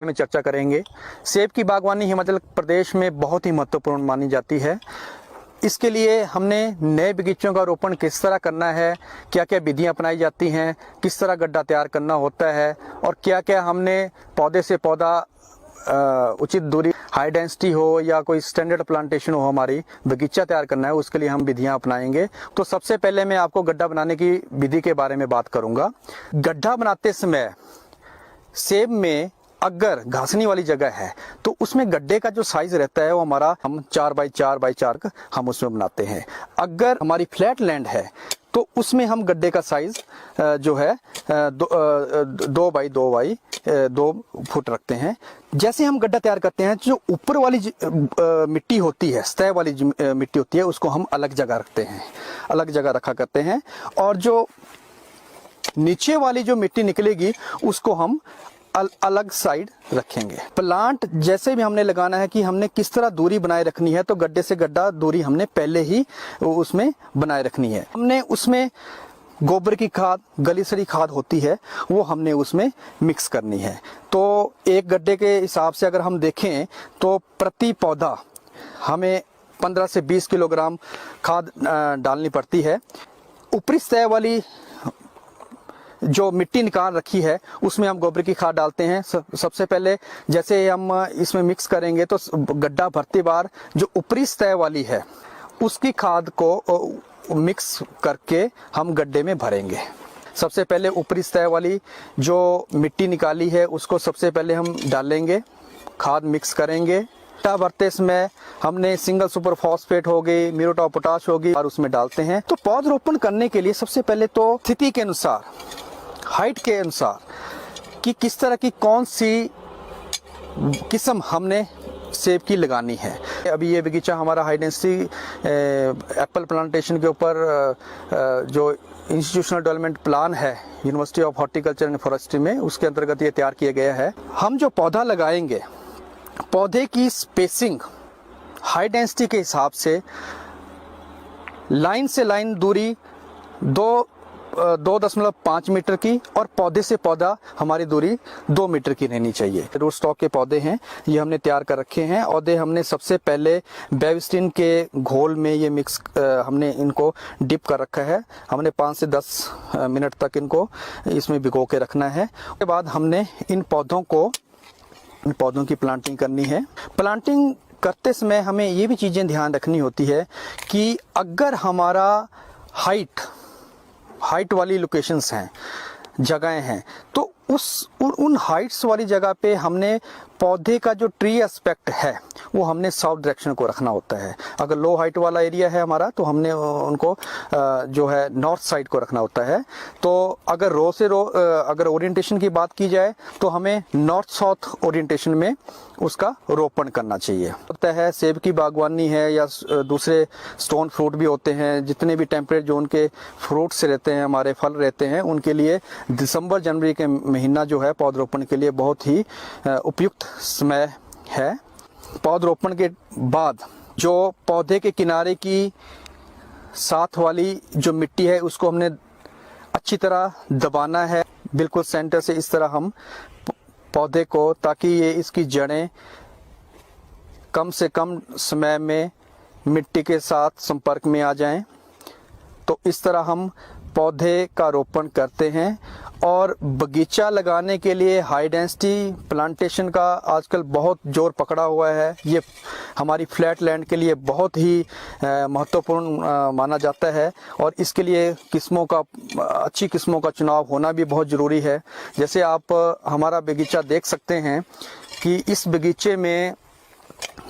में चर्चा करेंगे। सेब की बागवानी हिमाचल प्रदेश में बहुत ही महत्वपूर्ण मानी जाती है। इसके लिए हमने नए बगीचों का रोपण किस तरह करना है, क्या क्या विधियां अपनाई जाती हैं, किस तरह गड्ढा तैयार करना होता है और क्या क्या हमने पौधे से पौधा उचित दूरी, हाई डेंसिटी हो या कोई स्टैंडर्ड प्लांटेशन हो, हमारी बगीचा तैयार करना है, उसके लिए हम विधियां अपनाएंगे। तो सबसे पहले मैं आपको गड्ढा बनाने की विधि के बारे में बात करूंगा। गड्ढा बनाते समय सेब में अगर घासनी वाली जगह है तो उसमें गड्ढे का जो साइज रहता है वो हमारा हम 4x4x4 का हम उसमें बनाते हैं। अगर हमारी फ्लैट लैंड है तो उसमें हम गड्ढे का साइज जो है 2x2 फुट रखते हैं। जैसे हम गड्ढा तैयार करते हैं, जो ऊपर वाली मिट्टी होती है, सतह वाली मिट्टी होती है, उसको हम अलग जगह रखते हैं, अलग जगह रखा करते हैं, और जो नीचे वाली जो मिट्टी निकलेगी उसको हम अलग साइड रखेंगे। प्लांट जैसे भी हमने लगाना है कि हमने किस तरह दूरी बनाए रखनी है, तो गड्ढे से गड्ढा दूरी हमने पहले ही उसमें बनाए रखनी है। हमने उसमें गोबर की खाद, गलीसरी खाद होती है, वो हमने उसमें मिक्स करनी है। तो एक गड्ढे के हिसाब से अगर हम देखें तो प्रति पौधा हमें 15 से 20 किलोग्राम खाद डालनी पड़ती है। ऊपरी सतह वाली जो मिट्टी निकाल रखी है उसमें हम गोबर की खाद डालते हैं। सबसे पहले जैसे हम इसमें मिक्स करेंगे तो गड्ढा भरती बार जो ऊपरी सतह वाली है उसकी खाद को मिक्स करके हम गड्ढे में भरेंगे। सबसे पहले ऊपरी सतह वाली जो मिट्टी निकाली है उसको सबसे पहले हम डालेंगे, खाद मिक्स करेंगे। गड्ढा भरते समय हमने सिंगल सुपर फॉस्फेट हो गई, म्यूरेट ऑफ पोटाश होगी और उसमें डालते हैं। तो पौधरोपण करने के लिए सबसे पहले तो स्थिति के अनुसार, हाइट के अनुसार कि किस तरह की कौन सी किस्म हमने सेब की लगानी है। अभी ये बगीचा हमारा हाई डेंसिटी एप्पल प्लांटेशन के ऊपर जो इंस्टीट्यूशनल डेवलपमेंट प्लान है university of horticulture and forestry में, उसके अंतर्गत ये तैयार किया गया है। हम जो पौधा लगाएंगे, पौधे की स्पेसिंग हाई डेंसिटी के हिसाब से लाइन से लाइन दूरी 2.5 मीटर की और पौधे से पौधा हमारी दूरी 2 मीटर की रहनी चाहिए। रूट स्टॉक के पौधे हैं, ये हमने तैयार कर रखे हैं। पौधे हमने सबसे पहले बेविस्टिन के घोल में ये मिक्स हमने इनको डिप कर रखा है। हमने 5 से 10 मिनट तक इनको इसमें भिगो के रखना है। उसके बाद हमने इन पौधों की प्लांटिंग करनी है। प्लांटिंग करते समय हमें ये भी चीज़ें ध्यान रखनी होती है कि अगर हमारा हाइट वाली लोकेशंस हैं, जगहें हैं, तो उन हाइट्स वाली जगह पे हमने पौधे का जो ट्री एस्पेक्ट है वो हमने साउथ डायरेक्शन को रखना होता है। अगर लो हाइट वाला एरिया है हमारा तो हमने उनको जो है नॉर्थ साइड को रखना होता है। तो अगर रो से रो अगर ओरिएंटेशन की बात की जाए तो हमें नॉर्थ साउथ ओरिएंटेशन में उसका रोपण करना चाहिए। होता है सेब की बागवानी है या दूसरे स्टोन फ्रूट भी होते हैं, जितने भी टेम्परेट जोन के फ्रूट्स रहते हैं, हमारे फल रहते हैं, उनके लिए दिसंबर जनवरी के महीना जो है पौधरोपण के लिए बहुत ही उपयुक्त समय है। पौधरोपण के बाद जो पौधे के किनारे की साथ वाली जो मिट्टी है उसको हमने अच्छी तरह दबाना है, बिल्कुल सेंटर से इस तरह हम पौधे को, ताकि ये इसकी जड़ें कम से कम समय में मिट्टी के साथ संपर्क में आ जाएं। तो इस तरह हम पौधे का रोपण करते हैं। और बगीचा लगाने के लिए हाई डेंसिटी प्लांटेशन का आजकल बहुत जोर पकड़ा हुआ है। ये हमारी फ्लैट लैंड के लिए बहुत ही महत्वपूर्ण माना जाता है और इसके लिए अच्छी किस्मों का चुनाव होना भी बहुत ज़रूरी है। जैसे आप हमारा बगीचा देख सकते हैं कि इस बगीचे में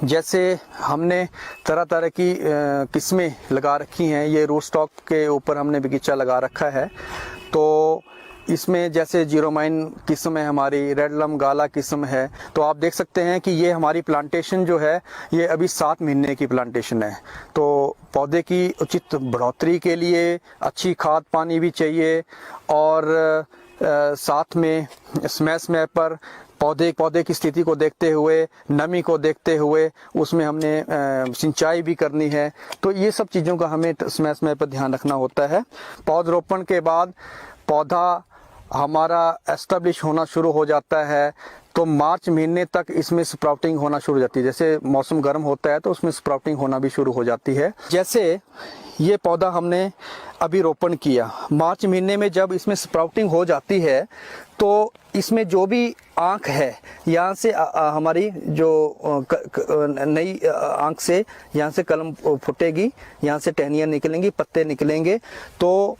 जैसे हमने तरह तरह की किस्में लगा रखी हैं। ये रूट स्टॉक के ऊपर हमने बगीचा लगा रखा है। तो इसमें जैसे जीरोमाइन किस्म है, हमारी रेड लम गाला किस्म है। तो आप देख सकते हैं कि ये हमारी प्लांटेशन जो है ये अभी 7 महीने की प्लांटेशन है। तो पौधे की उचित बढ़ोतरी के लिए अच्छी खाद पानी भी चाहिए और साथ में समय पर पौधे की स्थिति को देखते हुए, नमी को देखते हुए उसमें हमने सिंचाई भी करनी है। तो ये सब चीज़ों का हमें समय पर ध्यान रखना होता है। पौधरोपण के बाद पौधा हमारा एस्टेब्लिश होना शुरू हो जाता है तो मार्च महीने तक इसमें स्प्राउटिंग होना शुरू हो जाती है। जैसे मौसम गर्म होता है तो उसमें स्प्राउटिंग होना भी शुरू हो जाती है। जैसे ये पौधा हमने अभी रोपण किया, मार्च महीने में जब इसमें स्प्राउटिंग हो जाती है तो इसमें जो भी आँख है यहाँ से हमारी जो नई आँख से यहाँ से कलम फूटेगी, यहाँ से टहनियाँ निकलेंगी, पत्ते निकलेंगे। तो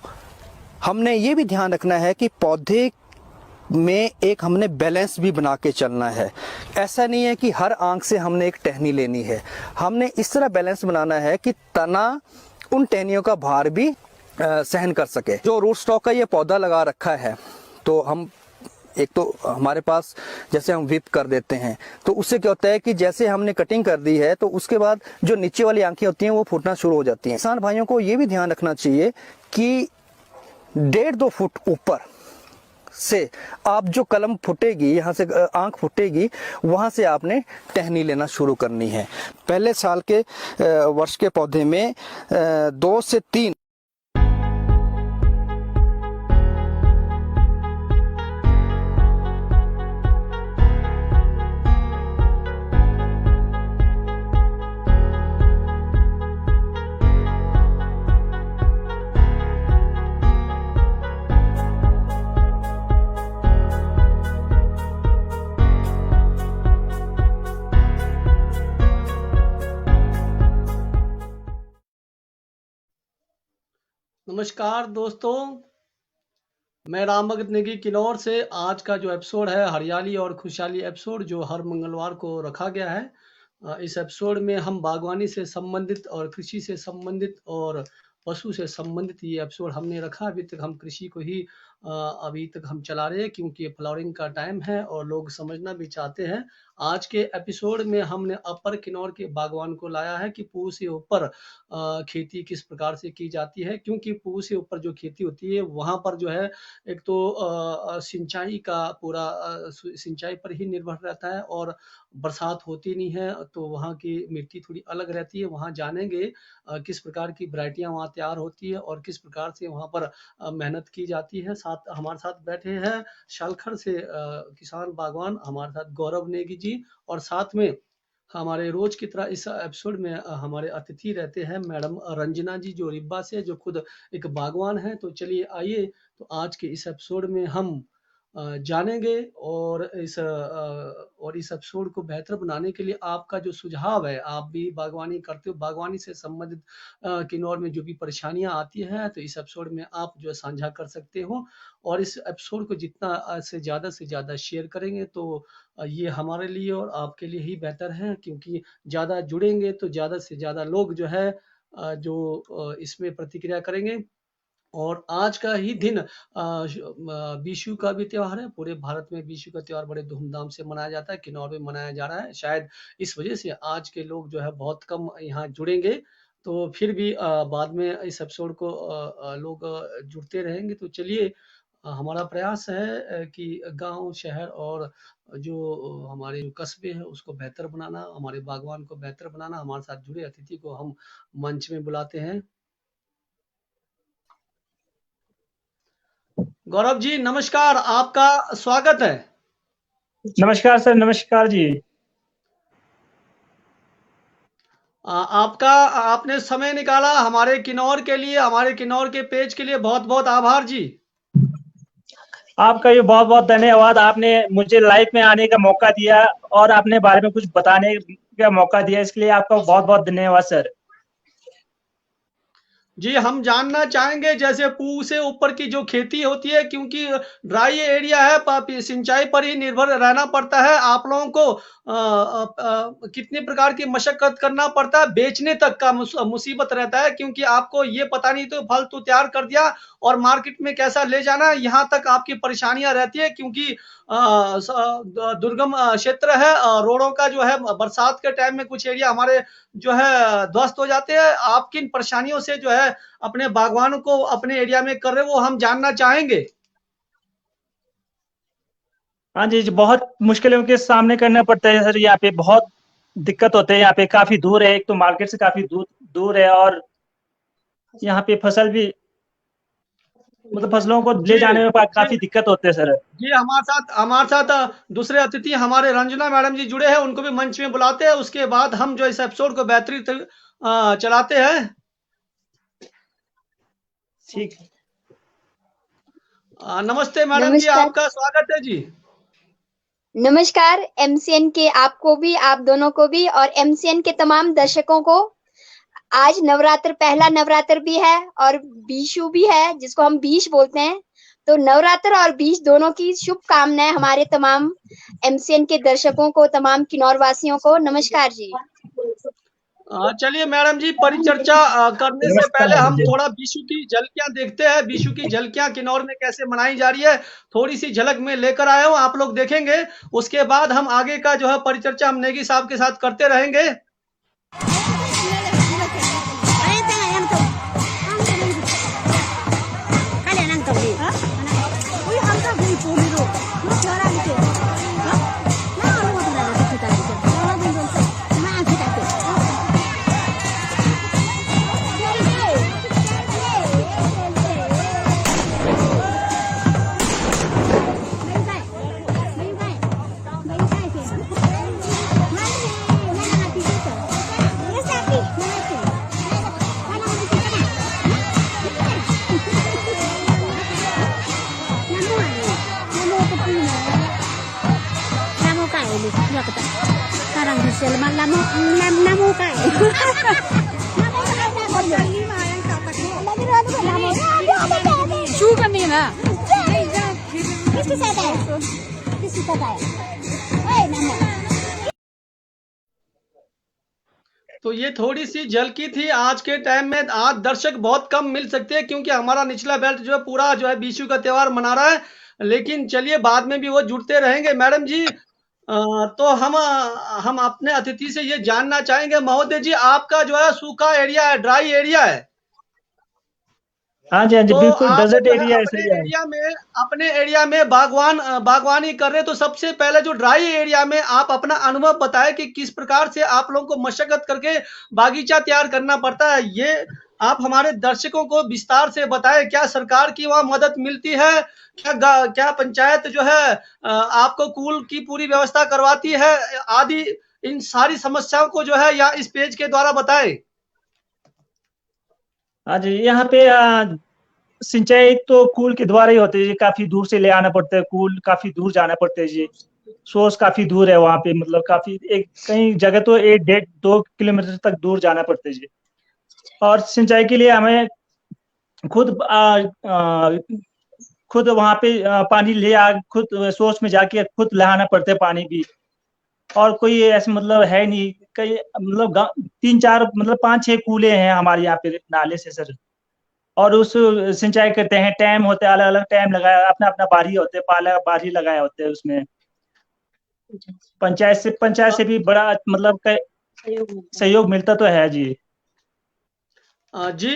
हमने ये भी ध्यान रखना है कि पौधे में एक हमने बैलेंस भी बना के चलना है। ऐसा नहीं है कि हर आंख से हमने एक टहनी लेनी है, हमने इस तरह बैलेंस बनाना है कि तना उन टहनियों का भार भी सहन कर सके। जो रूट स्टॉक का ये पौधा लगा रखा है तो हम एक तो हमारे पास जैसे हम विप कर देते हैं तो उससे क्या होता है कि जैसे हमने कटिंग कर दी है तो उसके बाद जो नीचे वाली आंखें होती हैं वो फूटना शुरू हो जाती हैं। किसान भाइयों को ये भी ध्यान रखना चाहिए कि 1.5-2 फुट ऊपर से आप जो कलम फूटेगी, यहाँ से आंख फूटेगी, वहां से आपने टहनी लेना शुरू करनी है। पहले साल के वर्ष के पौधे में 2 से 3 नमस्कार दोस्तों, मैं राम भगत नेगी किन्नौर से। आज का जो एपिसोड है हरियाली और खुशहाली एपिसोड जो हर मंगलवार को रखा गया है। इस एपिसोड में हम बागवानी से संबंधित और कृषि से संबंधित और पशु से संबंधित ये एपिसोड हमने रखा। अभी तक हम कृषि को ही अभी तक हम चला रहे हैं क्योंकि फ्लावरिंग का टाइम है और लोग समझना भी चाहते हैं। आज के एपिसोड में हमने अपर किन्नौर के बागवान को लाया है कि पूह से ऊपर खेती किस प्रकार से की जाती है, क्योंकि पूह से ऊपर जो खेती होती है वहाँ पर जो है एक तो सिंचाई का पूरा सिंचाई पर ही निर्भर रहता है और बरसात होती नहीं है तो वहाँ की मिट्टी थोड़ी अलग रहती है। वहाँ जानेंगे किस प्रकार की वैरायटियाँ वहाँ तैयार होती है और किस प्रकार से वहाँ पर मेहनत की जाती है। साथ हमारे साथ बैठे हैं शालखर से किसान बागवान हमारे साथ गौरव नेगी जी, और साथ में हमारे रोज की तरह इस एपिसोड में हमारे अतिथि रहते हैं मैडम रंजना जी जो रिब्बा से, जो खुद एक बागवान है। तो चलिए आइए, तो आज के इस एपिसोड में हम जानेंगे और इस एपिसोड को बेहतर बनाने के लिए आपका जो सुझाव है, आप भी बागवानी करते हो, बागवानी से संबंधित किन्नौर में जो भी परेशानियां आती हैं तो इस एपिसोड में आप जो है साझा कर सकते हो। और इस एपिसोड को जितना से ज़्यादा शेयर करेंगे तो ये हमारे लिए और आपके लिए ही बेहतर है, क्योंकि ज़्यादा जुड़ेंगे तो ज़्यादा से ज़्यादा लोग जो है इसमें प्रतिक्रिया करेंगे। और आज का ही दिन बीशू का भी त्योहार है। पूरे भारत में बीशू का त्योहार बड़े धूमधाम से मनाया जाता है, किन्नौर में मनाया जा रहा है। शायद इस वजह से आज के लोग जो है बहुत कम यहाँ जुड़ेंगे, तो फिर भी बाद में इस एपिसोड को लोग जुड़ते रहेंगे। तो चलिए, हमारा प्रयास है कि गांव शहर और जो हमारे जो कस्बे हैं उसको बेहतर बनाना, हमारे बागवान को बेहतर बनाना। हमारे साथ जुड़े अतिथि को हम मंच में बुलाते हैं। गौरव जी नमस्कार, आपका स्वागत है। नमस्कार सर, नमस्कार जी। आपका आपने समय निकाला हमारे किन्नौर के लिए, हमारे किन्नौर के पेज के लिए बहुत बहुत आभार जी। आपका ये बहुत बहुत धन्यवाद। आपने मुझे लाइव में आने का मौका दिया और अपने बारे में कुछ बताने का मौका दिया, इसके लिए आपका बहुत बहुत धन्यवाद सर। जी, हम जानना चाहेंगे जैसे पूह से ऊपर की जो खेती होती है, क्योंकि ड्राई एरिया है, सिंचाई पर ही निर्भर रहना पड़ता है। आप लोगों को कितने प्रकार की मशक्कत करना पड़ता है, बेचने तक का मुसीबत रहता है, क्योंकि आपको ये पता नहीं तो फल तो तैयार कर दिया और मार्केट में कैसा ले जाना, यहाँ तक आपकी परेशानियां रहती है, क्योंकि दुर्गम क्षेत्र है। रोडों का जो है बरसात के टाइम में कुछ एरिया हमारे जो है ध्वस्त हो जाते हैं। आप किन परेशानियों से जो है अपने बागवानों को अपने एरिया में कर रहे हो, वो हम जानना चाहेंगे। हाँ जी, बहुत मुश्किलों के सामने करना पड़ता है सर। यहाँ पे बहुत दिक्कत होते हैं। यहाँ पे काफी दूर है, एक तो मार्केट से काफी दूर है और यहाँ पे फसल भी मतलब फसलों को ले जी जाने में जी काफी दिक्कत होते हैं सर। जी, हमारे साथ दूसरे अतिथि हमारे रंजना मैडम जी जुड़े हैं, उनको भी मंच में बुलाते हैं। उसके बाद हम जो इस एपिसोड को बेहतरीन चलाते हैं। ठीक। नमस्ते मैडम जी, नमस्कार। आपका स्वागत है जी। नमस्कार एमसीएन के आपको भी, आप दोनों को भी, और एमसीएन के तमाम दर्शकों को। आज नवरात्र, पहला नवरात्र भी है और बीशु भी है, जिसको हम बीश बोलते हैं। तो नवरात्र और बीश दोनों की शुभकामनाएं हमारे तमाम एमसीएन के दर्शकों को, तमाम किन्नौर वासियों को। नमस्कार जी। चलिए मैडम जी, परिचर्चा करने से नमस्कार पहले मैडम हम जी। थोड़ा विशु की झलकियां देखते हैं। विशु की झलकियां किन्नौर में कैसे मनाई जा रही है, थोड़ी सी झलक में लेकर आया हूं, आप लोग देखेंगे। उसके बाद हम आगे का जो है परिचर्चा हम नेगी साहब के साथ करते रहेंगे। Sekarang di Selman namu kai. Shu kan ni na. Kiski sada hai? Kiski sada hai? Hey namu. तो ये थोड़ी सी झलकी थी। आज के टाइम में आज दर्शक बहुत कम मिल सकते हैं, क्योंकि हमारा निचला बेल्ट जो है पूरा जो है बीशू का त्योहार मना रहा है। लेकिन चलिए, बाद में भी वो जुड़ते रहेंगे। मैडम जी, तो हम अपने अतिथि से ये जानना चाहेंगे, महोदय जी, आपका जो है सूखा एरिया है, ड्राई एरिया है। हाँ जी, हाँ जी, तो बिल्कुल आप डेजर्ट जो है एरिया ऐसा ही है। अपने एरिया में बागवानी कर रहे हैं। तो सबसे पहले जो ड्राई एरिया में आप अपना अनुभव बताएं कि किस प्रकार से आप लोगों को मशक्कत करके बागीचा तैयार करना पड़ता है, ये आप हमारे दर्शकों को विस्तार से बताएं। क्या सरकार की वहाँ मदद मिलती है? क्या पंचायत जो है आपको कूल की पूरी व्यवस्था करवाती है आदि? इन सारी समस्याओं को जो है या इस पेज के द्वारा बताएं। हाँ जी, यहाँ पे सिंचाई तो कूल के द्वारा ही होती है जी। काफी दूर से ले आना पड़ता है, कूल काफी दूर जाना पड़ता है जी। सोर्स काफी दूर है वहाँ पे, मतलब काफी एक कई जगह तो 1-1.5-2 किलोमीटर तक दूर जाना पड़ता है जी। और सिंचाई के लिए हमें खुद खुद वहाँ पे पानी ले आ खुद सोर्स में जाके खुद लाना पड़ता है पानी भी। और कोई ऐसे मतलब है नहीं, कई मतलब 3-4 मतलब 5-6 कूले हैं हमारे यहाँ पे नाले से सर। और उस सिंचाई करते हैं, टाइम होते हैं, अलग अलग टाइम लगाया, अपना अपना बारी होते हैं, पाला बारी लगाए होते हैं उसमें। पंचायत से भी बड़ा मतलब सहयोग मिलता तो है जी। जी,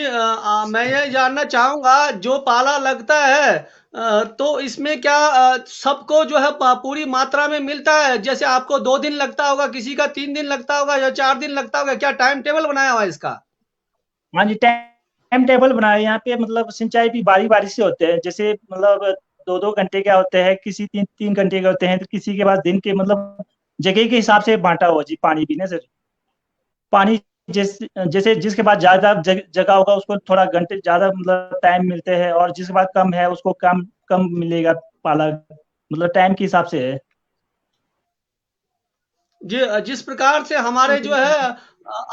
मैं ये जानना चाहूंगा, जो पाला लगता है तो इसमें क्या सबको जो है पूरी मात्रा में मिलता है? जैसे आपको 2 दिन लगता होगा, किसी का 3 दिन लगता होगा या 4 दिन लगता होगा, क्या टाइम टेबल बनाया हुआ है इसका? हाँ जी, टाइम टेबल बनाया यहाँ पे। मतलब सिंचाई भी बारी बारी से होते हैं, जैसे मतलब 2-2 घंटे के होते हैं, किसी 3-3 घंटे के होते हैं, तो किसी के पास दिन के मतलब जगह के हिसाब से बांटा हुआ जी पानी भी ना सर। पानी जैसे जिसके पास ज्यादा जगह होगा उसको थोड़ा घंटे ज्यादा मतलब टाइम मिलते हैं, और जिसके पास कम है उसको कम कम मिलेगा पाला, मतलब टाइम के हिसाब से है। जी, जिस प्रकार से हमारे जो है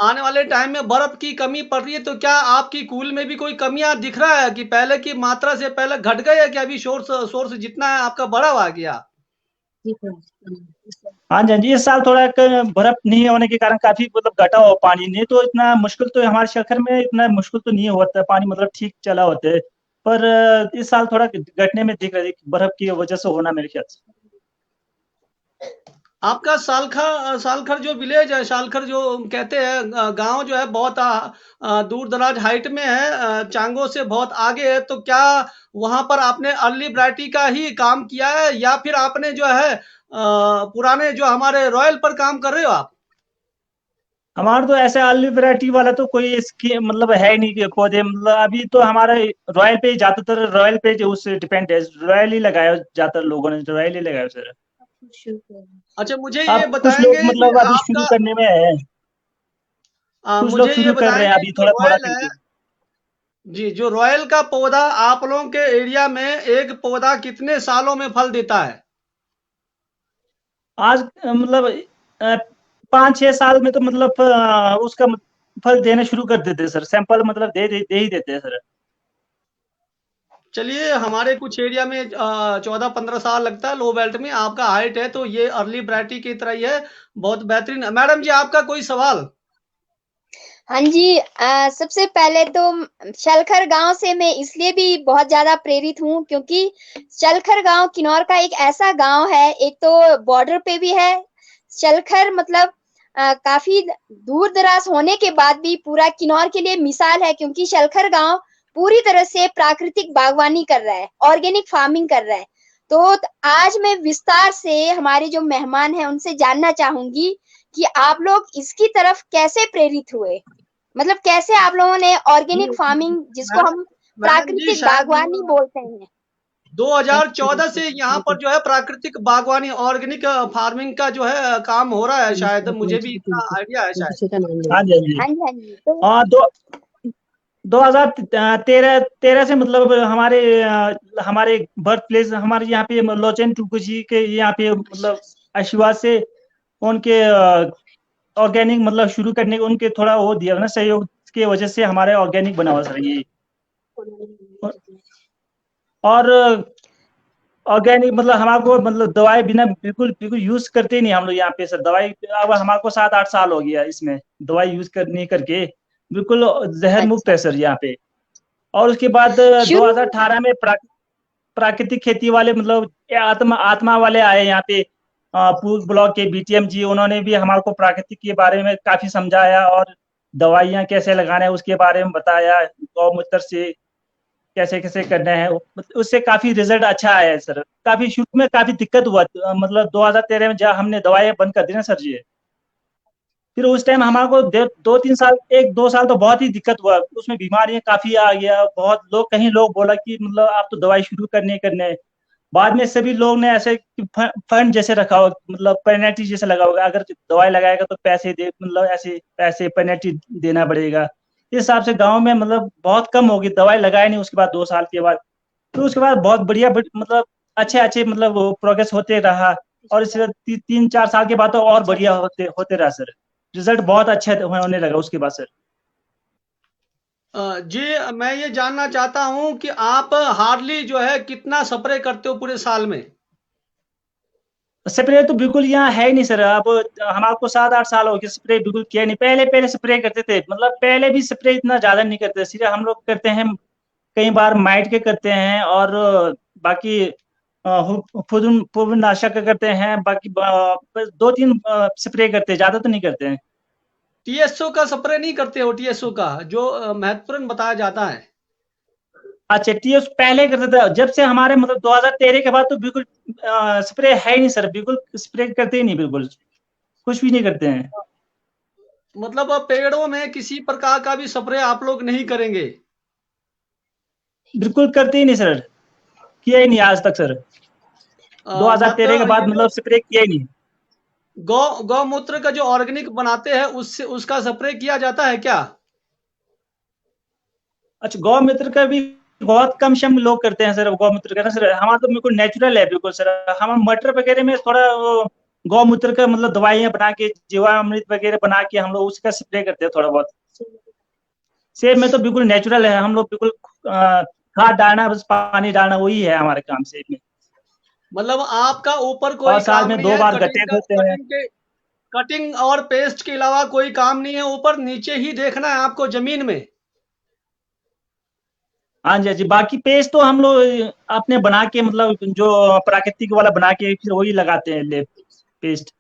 आने वाले टाइम में बर्फ की कमी पड़ रही है, तो क्या आपकी कूल में भी कोई कमियां दिख रहा है कि पहले की मात्रा से पहले घट गए है, कि अभी सोर्स सोर्स जितना है आपका बढ़ा हुआ गया? हाँ जी, हाँ जी, इस साल थोड़ा बर्फ नहीं होने के कारण काफी मतलब घटा हुआ पानी, नहीं तो इतना मुश्किल तो हमारे शहर में इतना मुश्किल तो नहीं होता पानी, मतलब ठीक चला होता है। पर इस साल थोड़ा घटने में दिख रहा है, बर्फ की वजह से होना मेरे ख्याल से। आपका सालखर जो विलेज है, सालखर जो कहते हैं गांव, जो है बहुत दूर दराज हाइट में है, चांगो से बहुत आगे है। तो क्या वहां पर आपने अर्ली वैरायटी का ही काम किया है, या फिर आपने जो है पुराने जो हमारे रॉयल पर काम कर रहे हो आप? हमारा तो ऐसे अर्ली वैरायटी वाला तो कोई इसकी मतलब है ही नहीं कि पौधे, मतलब अभी तो हमारा रॉयल पे ज्यादातर रॉयल पे जो उससे डिपेंड है, रॉयल ही लगाया ज्यादातर लोगों ने, रॉयल ही लगाया सर। अच्छा, मुझे ये अब कुछ लोग बताएंगे कि मतलब अभी शुरू आपका करने में है, कुछ लोग मुझे ये शुरू कर रहे हैं बताएंगे अभी जो थोड़ा थोड़ा रॉयल है, करके। जी, जो रॉयल का पौधा आप लोगों के एरिया में एक पौधा कितने सालों में फल देता है? आज मतलब 5-6 साल में तो मतलब उसका फल देना शुरू कर देते हैं सर, सैंपल मतलब दे ही देते हैं सर। चलिए, हमारे कुछ एरिया में 14-15 साल लगता है लो बेल्ट में। आपका हाइट है तो ये अर्ली वैरायटी की तरह ही है, बहुत बेहतरीन। मैडम जी, आपका कोई सवाल? हाँ जी, सबसे पहले तो शलखर गांव से मैं इसलिए भी बहुत ज्यादा प्रेरित हूँ क्योंकि शलखर गांव किन्नौर का एक ऐसा गांव है, एक तो बॉर्डर पे भी है शलखर, मतलब काफी दूर दराज होने के बाद भी पूरा किन्नौर के लिए मिसाल है क्योंकि शलखर गांव पूरी तरह से प्राकृतिक बागवानी कर रहा है, ऑर्गेनिक फार्मिंग कर रहा है। तो आज मैं विस्तार से हमारे जो मेहमान हैं उनसे जानना चाहूंगी कि आप लोग इसकी तरफ कैसे प्रेरित हुए, मतलब कैसे आप लोगों ने ऑर्गेनिक फार्मिंग जिसको मैडम हम मैडम जी, प्राकृतिक शायद बागवानी बोलते हैं। 2014 से यहाँ पर जो है प्राकृतिक बागवानी, ऑर्गेनिक फार्मिंग का जो है काम हो रहा है, शायद मुझे भी इतना आइडिया है शायद। हाँ जी हाँ जी। हाँ जी, हाँ जी। तो हाँ, 2013 से मतलब हमारे बर्थ प्लेस, हमारे यहाँ पे लोचन टुकुची के यहाँ पे मतलब आशीर्वाद से उनके ऑर्गेनिक मतलब शुरू करने के उनके थोड़ा वो दिया ना सहयोग की वजह से हमारे ऑर्गेनिक बना हुआ सर ये। और ऑर्गेनिक मतलब हमारे को मतलब दवाई बिना बिल्कुल बिल्कुल यूज करते ही नहीं हम लोग यहाँ पे सर। दवाई अब हमारे को 7-8 साल हो गया इसमें दवाई यूज करने करके, बिल्कुल जहर मुक्त अच्छा, है सर यहाँ पे। और उसके बाद शुरू 2018 में प्राकृतिक खेती वाले मतलब ये आत्मा आत्मा वाले आए यहाँ पे, पूर्व ब्लॉक के बीटीएम जी, उन्होंने भी हमारे को प्राकृतिक के बारे में काफी समझाया और दवाइयाँ कैसे लगाना है उसके बारे में बताया, गौमूत्र से कैसे कैसे करना है, उससे काफी रिजल्ट अच्छा आया है सर। काफी शुरू में काफी दिक्कत हुआ, मतलब 2013 में जब हमने दवाइयाँ बंद कर दी ना सर जी, फिर उस टाइम हमारे को 2-3 साल, 1-2 साल तो बहुत ही दिक्कत हुआ, उसमें बीमारियां काफी आ गया, बहुत लोग कहीं लोग बोला कि मतलब आप तो दवाई शुरू करने। बाद में सभी लोग ने ऐसे फंड जैसे रखा हो, मतलब पेनल्टी जैसे लगा होगा, अगर दवाई लगाएगा तो पैसे दे, मतलब ऐसे पैसे पेनल्टी देना पड़ेगा। इस हिसाब से गांव में मतलब बहुत कम होगी, दवाई लगाए नहीं उसके बाद 2 साल के बाद। फिर उसके बाद बहुत बढ़िया मतलब अच्छे अच्छे मतलब प्रोग्रेस होते रहा। और इसके बाद 3-4 साल के बाद तो और बढ़िया होते होते रहा सर, रिजल्ट बहुत अच्छे होने लगा उसके बाद सर। जी, मैं ये जानना चाहता हूँ कि आप हार्डली जो है कितना स्प्रे करते हो पूरे साल में? स्प्रे तो बिल्कुल यहाँ है ही नहीं सर। अब हमारे को 7-8 साल हो गए स्प्रे बिल्कुल किया नहीं। पहले पहले स्प्रे करते थे, मतलब पहले भी स्प्रे इतना ज्यादा नहीं करते, सिर्फ हम लोग करते हैं कई बार माइट के करते हैं, और बाकी फूलनाशक का करते हैं, बाकी बस 2-3 स्प्रे करते हैं, ज्यादा तो नहीं करते हैं। टीएसओ का स्प्रे नहीं करते हो? टीएसओ का जो महत्वपूर्ण बताया जाता है। अच्छा, टीएस पहले करते थे, जब से हमारे मतलब 2013 के बाद तो बिल्कुल स्प्रे है ही नहीं सर, बिल्कुल स्प्रे करते ही नहीं, बिल्कुल कुछ भी नहीं करते हैं। मतलब अब पेड़ों में किसी प्रकार का भी स्प्रे आप लोग नहीं करेंगे? बिल्कुल करते ही नहीं सर, किया ही नहीं आज तक सर। 2013 के मतलब ये बाद जो मतलब स्प्रे किया ही नहीं। गौमूत्र का जो ऑर्गेनिक बनाते हैं उससे उसका स्प्रे किया जाता है क्या? अच्छा, गौ मित्र का भी बहुत कम शम लोग करते हैं सर, गौमूत्र का ना सर। हमारा तो बिल्कुल नेचुरल है बिल्कुल सर। हम मटर वगैरह में थोड़ा गौमूत्र का मतलब दवाइयाँ बना के, जीवामृत वगैरह बना के हम लोग उसका स्प्रे करते हैं थोड़ा बहुत। सेब में तो बिल्कुल नेचुरल है, हम लोग बिल्कुल खाद डालना, बस पानी डालना, वही है हमारे काम सेब में। मतलब आपका ऊपर और कोई साल काम में नहीं 2 है, बार गट्टे होते हैं। कटिंग और पेस्ट के अलावा कोई काम नहीं है, ऊपर नीचे ही देखना है आपको जमीन में। हाँ जी हाँ जी, बाकी पेस्ट तो हम लोग अपने बना के मतलब जो प्राकृतिक वाला बना के फिर वही लगाते हैं ले पेस्ट।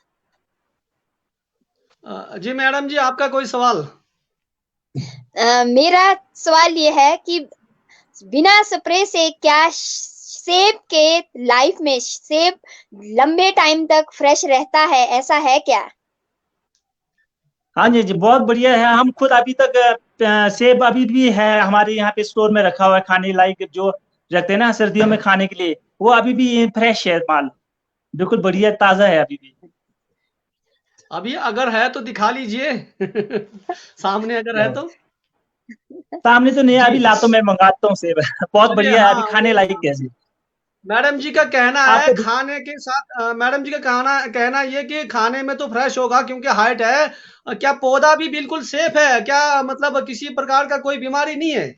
जी मैडम जी, आपका कोई सवाल? मेरा सवाल ये है कि बिना स्प्रे से क्या सेब के लाइफ में सेब लंबे टाइम तक फ्रेश रहता है, ऐसा है क्या? हाँ जी जी, बहुत बढ़िया है। हम खुद अभी तक सेब अभी भी है हमारे यहाँ पे स्टोर में रखा हुआ है, खाने लायक जो रखते हैं ना सर्दियों में खाने के लिए, वो अभी भी फ्रेश है माल, बिल्कुल बढ़िया ताजा है अभी भी। अभी अगर है तो दिखा लीजिए सामने अगर है तो। सामने तो नहीं है, जी अभी लाता हूं, मैं मंगाता हूँ सेब बहुत चलिए, बढ़िया है, अभी हाँ खाने वो लायक है जी। मैडम जी का कहना है आपको खाने के साथ मैडम जी का कहना कहना ये कि खाने में तो फ्रेश होगा क्योंकि हाइट है। क्या पौधा भी बिल्कुल सेफ है क्या, मतलब किसी प्रकार का कोई बीमारी नहीं है?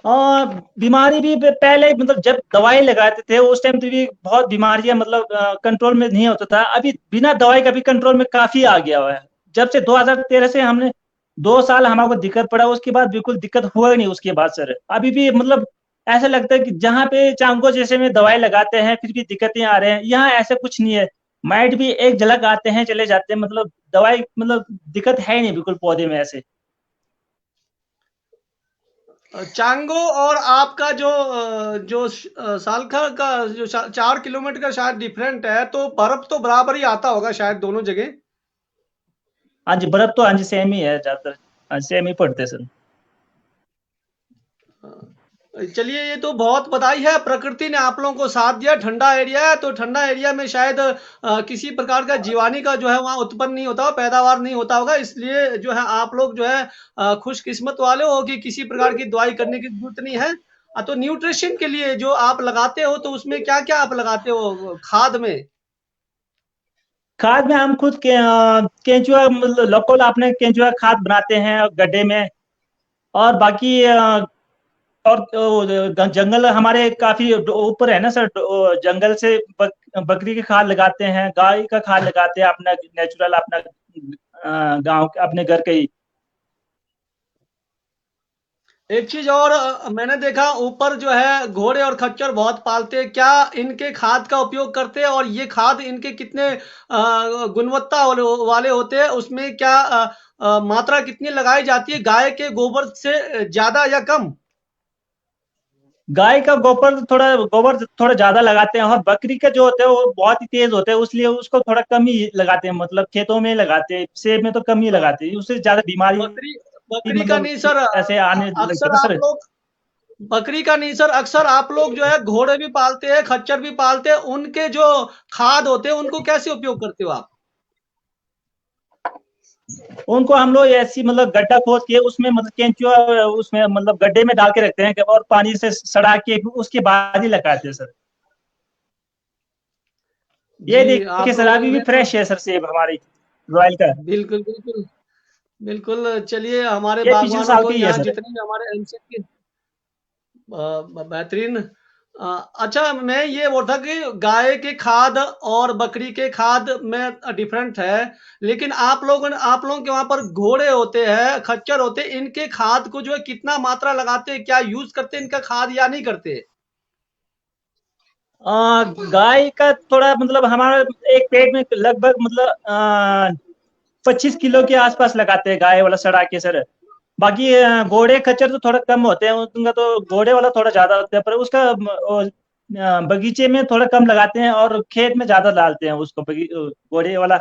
और बीमारी भी पहले मतलब जब दवाई लगाते थे उस टाइम तो भी बहुत बीमारियां मतलब कंट्रोल में नहीं होता था, अभी बिना दवाई का भी कंट्रोल में काफी आ गया हुआ है। जब से 2013 से हमने 2 साल हमको दिक्कत पड़ा, उसके बाद बिल्कुल दिक्कत हुआ ही नहीं उसके बाद सर। अभी भी मतलब ऐसा लगता है कि जहाँ पे चांगो जैसे में दवाई लगाते हैं फिर भी दिक्कतें आ रहे हैं, यहाँ ऐसा कुछ नहीं है। माइट भी एक झलक आते हैं चले जाते हैं, मतलब दवाई मतलब दिक्कत है ही नहीं बिल्कुल पौधे में ऐसे। चांगो और आपका जो सालखा का जो 4 किलोमीटर का शायद डिफरेंट है, तो बर्फ तो बराबर ही आता होगा शायद दोनों जगह। हाँ जी, बर्फ तो हाँ जी सेम ही है ज्यादातर, हाँ सेम ही पड़ते हैं सर। चलिए, ये तो बहुत बधाई है, प्रकृति ने आप लोगों को साथ दिया। ठंडा एरिया है तो ठंडा एरिया में शायद किसी प्रकार का जीवाणु का जो है वहाँ उत्पन्न नहीं होता, पैदावार नहीं होता होगा, इसलिए जो है आप लोग जो है खुशकिस्मत वाले हो कि किसी प्रकार की दवाई करने की जरूरत नहीं है। तो न्यूट्रिशन के लिए जो आप लगाते हो तो उसमें क्या क्या आप लगाते हो खाद में? खाद में हम खुद के केंचुआ मतलब लोकल अपने केंचुआ खाद बनाते हैं गड्ढे में। और बाकी और जंगल हमारे काफी ऊपर है ना सर, जंगल से बकरी की खाद लगाते हैं, गाय का खाद लगाते हैं अपना नेचुरल, अपना गांव अपने घर के ही। एक चीज और मैंने देखा ऊपर जो है घोड़े और खच्चर बहुत पालते हैं, क्या इनके खाद का उपयोग करते हैं? और ये खाद इनके कितने गुणवत्ता वाले होते हैं? उसमें क्या मात्रा कितनी लगाई जाती है, गाय के गोबर से ज्यादा या कम? गाय का गोबर थोड़ा ज्यादा लगाते हैं, और बकरी का जो होता है वो बहुत ही तेज होता है, इसलिए उसको थोड़ा कम ही लगाते हैं, मतलब खेतों में लगाते हैं, सेब में तो कम ही अ, लगाते हैं, उससे ज्यादा बीमारी बकरी बकरी का मतलब नहीं सर, ऐसे आने लगते हैं अक्सर ना आप सर। लोग बकरी का नहीं सर, अक्सर आप लोग जो है घोड़े भी पालते हैं, खच्चर भी पालते हैं, उनके जो खाद होते हैं उनको कैसे उपयोग करते हो आप? उनको हम लोग ऐसी मतलब गड्ढा खोद के उसमें मतलब केंचुआ उसमें मतलब गड्ढे में डाल के रखते हैं और पानी से सड़ा के उसके बाद ही लगाते हैं सर। ये जी, देखिए आप सर लोगों अभी भी ने तो फ्रेश है सर सेब हमारी रॉयल का। बिल्कुल, बिल्कुल, बिल्कुल। चलिए, हमारे ये पिछले बागवानों साल को की ही है यहाँ सर। जितनी भी हमारे एमसीएन की बेहतरीन। अच्छा, मैं ये बोल था कि गाय के खाद और बकरी के खाद में डिफरेंट है, लेकिन आप लोगों के वहाँ पर घोड़े होते हैं, खच्चर होते हैं, इनके खाद को जो है कितना मात्रा लगाते हैं? क्या यूज़ करते हैं इनका खाद या नहीं करते? गाय का थोड़ा मतलब हमारा एक पेड़ में लगभग मतलब 25 किलो के आसपास लगाते हैं गाय वाला सड़ा के सर। बाकी घोड़े खच्चर तो थोड़ा कम होते हैं, उनका तो घोड़े वाला थोड़ा ज्यादा होता है, पर उसका बगीचे में थोड़ा कम लगाते हैं और खेत में ज्यादा डालते हैं उसको घोड़े वाला।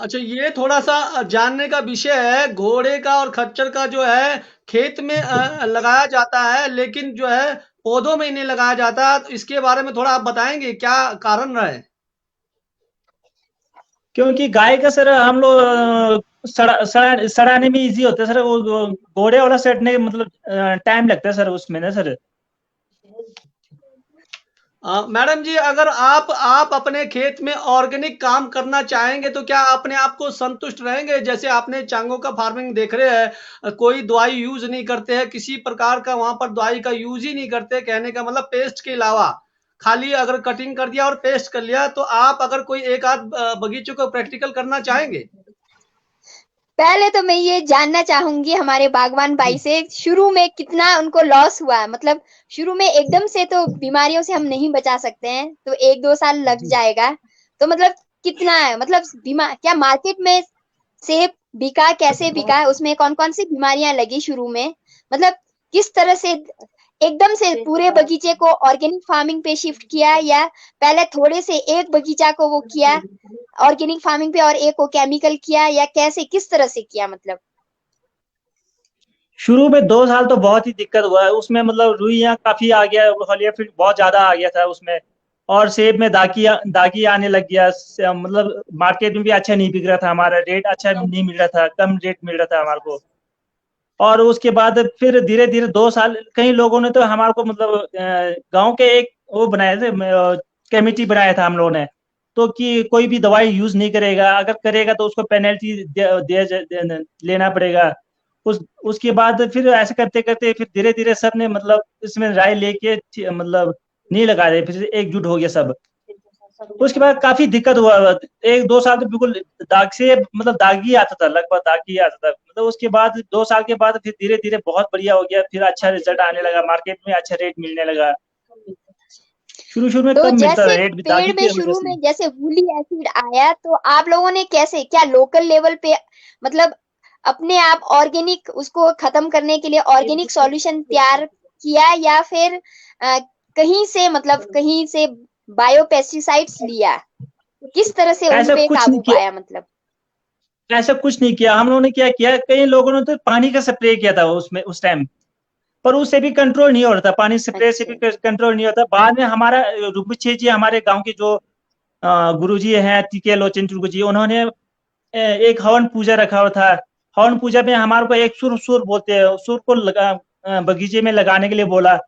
अच्छा, ये थोड़ा-सा जानने का विषय है, घोड़े का और खच्चर का जो है खेत में लगाया जाता है, लेकिन जो है पौधों में नहीं लगाया जाता। तो इसके बारे में थोड़ा आप बताएँगे, क्या कारण रहा है? क्योंकि गाय का सर हम लोग सड़ाने में इजी होता है सर, वो घोड़े वाला सड़ने मतलब टाइम लगता है सर उसमें ना सर। मैडम जी, अगर आप अपने खेत में ऑर्गेनिक काम करना चाहेंगे तो क्या अपने आप को संतुष्ट रहेंगे? जैसे आपने चांगो का फार्मिंग देख रहे हैं, कोई दवाई यूज़ नहीं करते हैं, किसी प्रकार का वहाँ पर दवाई का यूज़ ही नहीं करते, कहने का मतलब पेस्ट के अलावा। खाली अगर कटिंग कर दिया और पेस्ट कर लिया, तो आप अगर कोई एक आध बगीचे को प्रैक्टिकल करना चाहेंगे? पहले तो मैं ये जानना चाहूंगी हमारे बागवान भाई जी। से, शुरू में कितना उनको लॉस हुआ? मतलब शुरू में एकदम से तो बीमारियों से हम नहीं बचा सकते हैं, तो 1-2 साल लग जी। जाएगा। तो मतलब कितना है, मतलब बीमार क्या मार्केट में सेब बिका, कैसे बिका, उसमें कौन कौन सी बीमारियां लगी शुरू में, मतलब किस तरह से एकदम से पूरे बगीचे को ऑर्गेनिक फार्मिंग पे शिफ्ट किया, या पहले थोड़े से एक बगीचा को वो किया ऑर्गेनिक फार्मिंग पे और एक को केमिकल किया, या कैसे किस तरह से किया मतलब? शुरू में 2 साल तो बहुत ही दिक्कत हुआ है उसमें, मतलब रुइयां काफी आ गया, हलिया फिर बहुत ज्यादा आ गया था उसमें, और सेब में दागी आने लग गया। मतलब मार्केट में भी अच्छा नहीं बिक रहा था, हमारा रेट अच्छा नहीं मिल रहा था, कम रेट मिल रहा था हमारे को। और उसके बाद फिर धीरे धीरे 2 साल कई लोगों ने तो हमारे को मतलब गांव के एक वो बनाए थे, कमेटी बनाया था हम लोगों ने, तो कि कोई भी दवाई यूज नहीं करेगा, अगर करेगा तो उसको पेनल्टी लेना पड़ेगा। उसके बाद फिर ऐसे करते करते फिर धीरे धीरे सब ने मतलब इसमें राय लेके मतलब नहीं लगा रहे, फिर एकजुट हो गया सब। उसके बाद काफी दिक्कत हुआ, 1-2 साल तो बिल्कुल दाग से मतलब दाग ही आता था, लगभग दाग ही आता था। मतलब उसके बाद 2 साल के बाद फिर धीरे धीरे बहुत बढ़िया हो गया, फिर अच्छा रिजल्ट आने लगा, मार्केट में अच्छा रेट मिलने लगा। शुरू में तो कम मिलता था जैसे रेट भी पेड़ दागी में की वजह शुरू से। में जैसे वूली एसिड आया, तो आप लोगों ने कैसे, क्या लोकल लेवल पे मतलब अपने आप ऑर्गेनिक उसको खत्म करने के लिए ऑर्गेनिक सॉल्यूशन तैयार किया, या फिर कहीं से मतलब कहीं से बायो पेस्टिसाइड्स लिया? किस तरह से उन ऐसा पे कुछ नहीं काबू किया, पाया मतलब? ऐसा कुछ नहीं किया हम लोगों ने। क्या किया, कई लोगों ने तो पानी का स्प्रे किया था उसमें उस टाइम, पर उससे भी कंट्रोल नहीं हो रहा था, पानी स्प्रे से अच्छा। भी कंट्रोल नहीं होता। बाद में हमारा रुपछे जी, हमारे गांव के जो गुरु जी हैं, टीके लोचन गुरु जी, उन्होंने एक हवन पूजा रखा हुआ था। हवन पूजा में हमारे को एक सुर सुर बोलते हैं, उस सुर को बगीचे में लगाने के लिए बोला,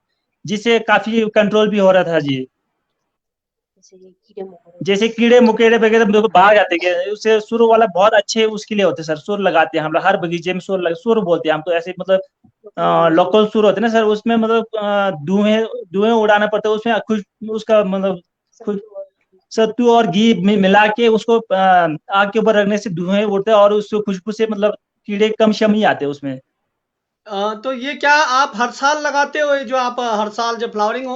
जिससे काफी कंट्रोल भी हो रहा था जी। जैसे कीड़े मकोड़े वगैरह मेरे को भाग जाते हैं, उससे सुर वाला बहुत अच्छे उसके लिए होते हैं सर। सुर लगाते हैं हम लोग हर बगीचे में, सुर बोलते हैं हम तो, ऐसे मतलब लोकल सुर होते हैं ना सर, उसमें मतलब धुएं धुएं उड़ाना पड़ता है उसमें, खुश उसका मतलब खुश सत्तू और घी मिला के उसको आग के ऊपर रखने से धुएं उड़ते हैं, और उसको खुशबू से मतलब कीड़े कम शम ही आते हैं उसमें। तो ये क्या आप हर साल लगाते हो, ये जो आप हर साल जब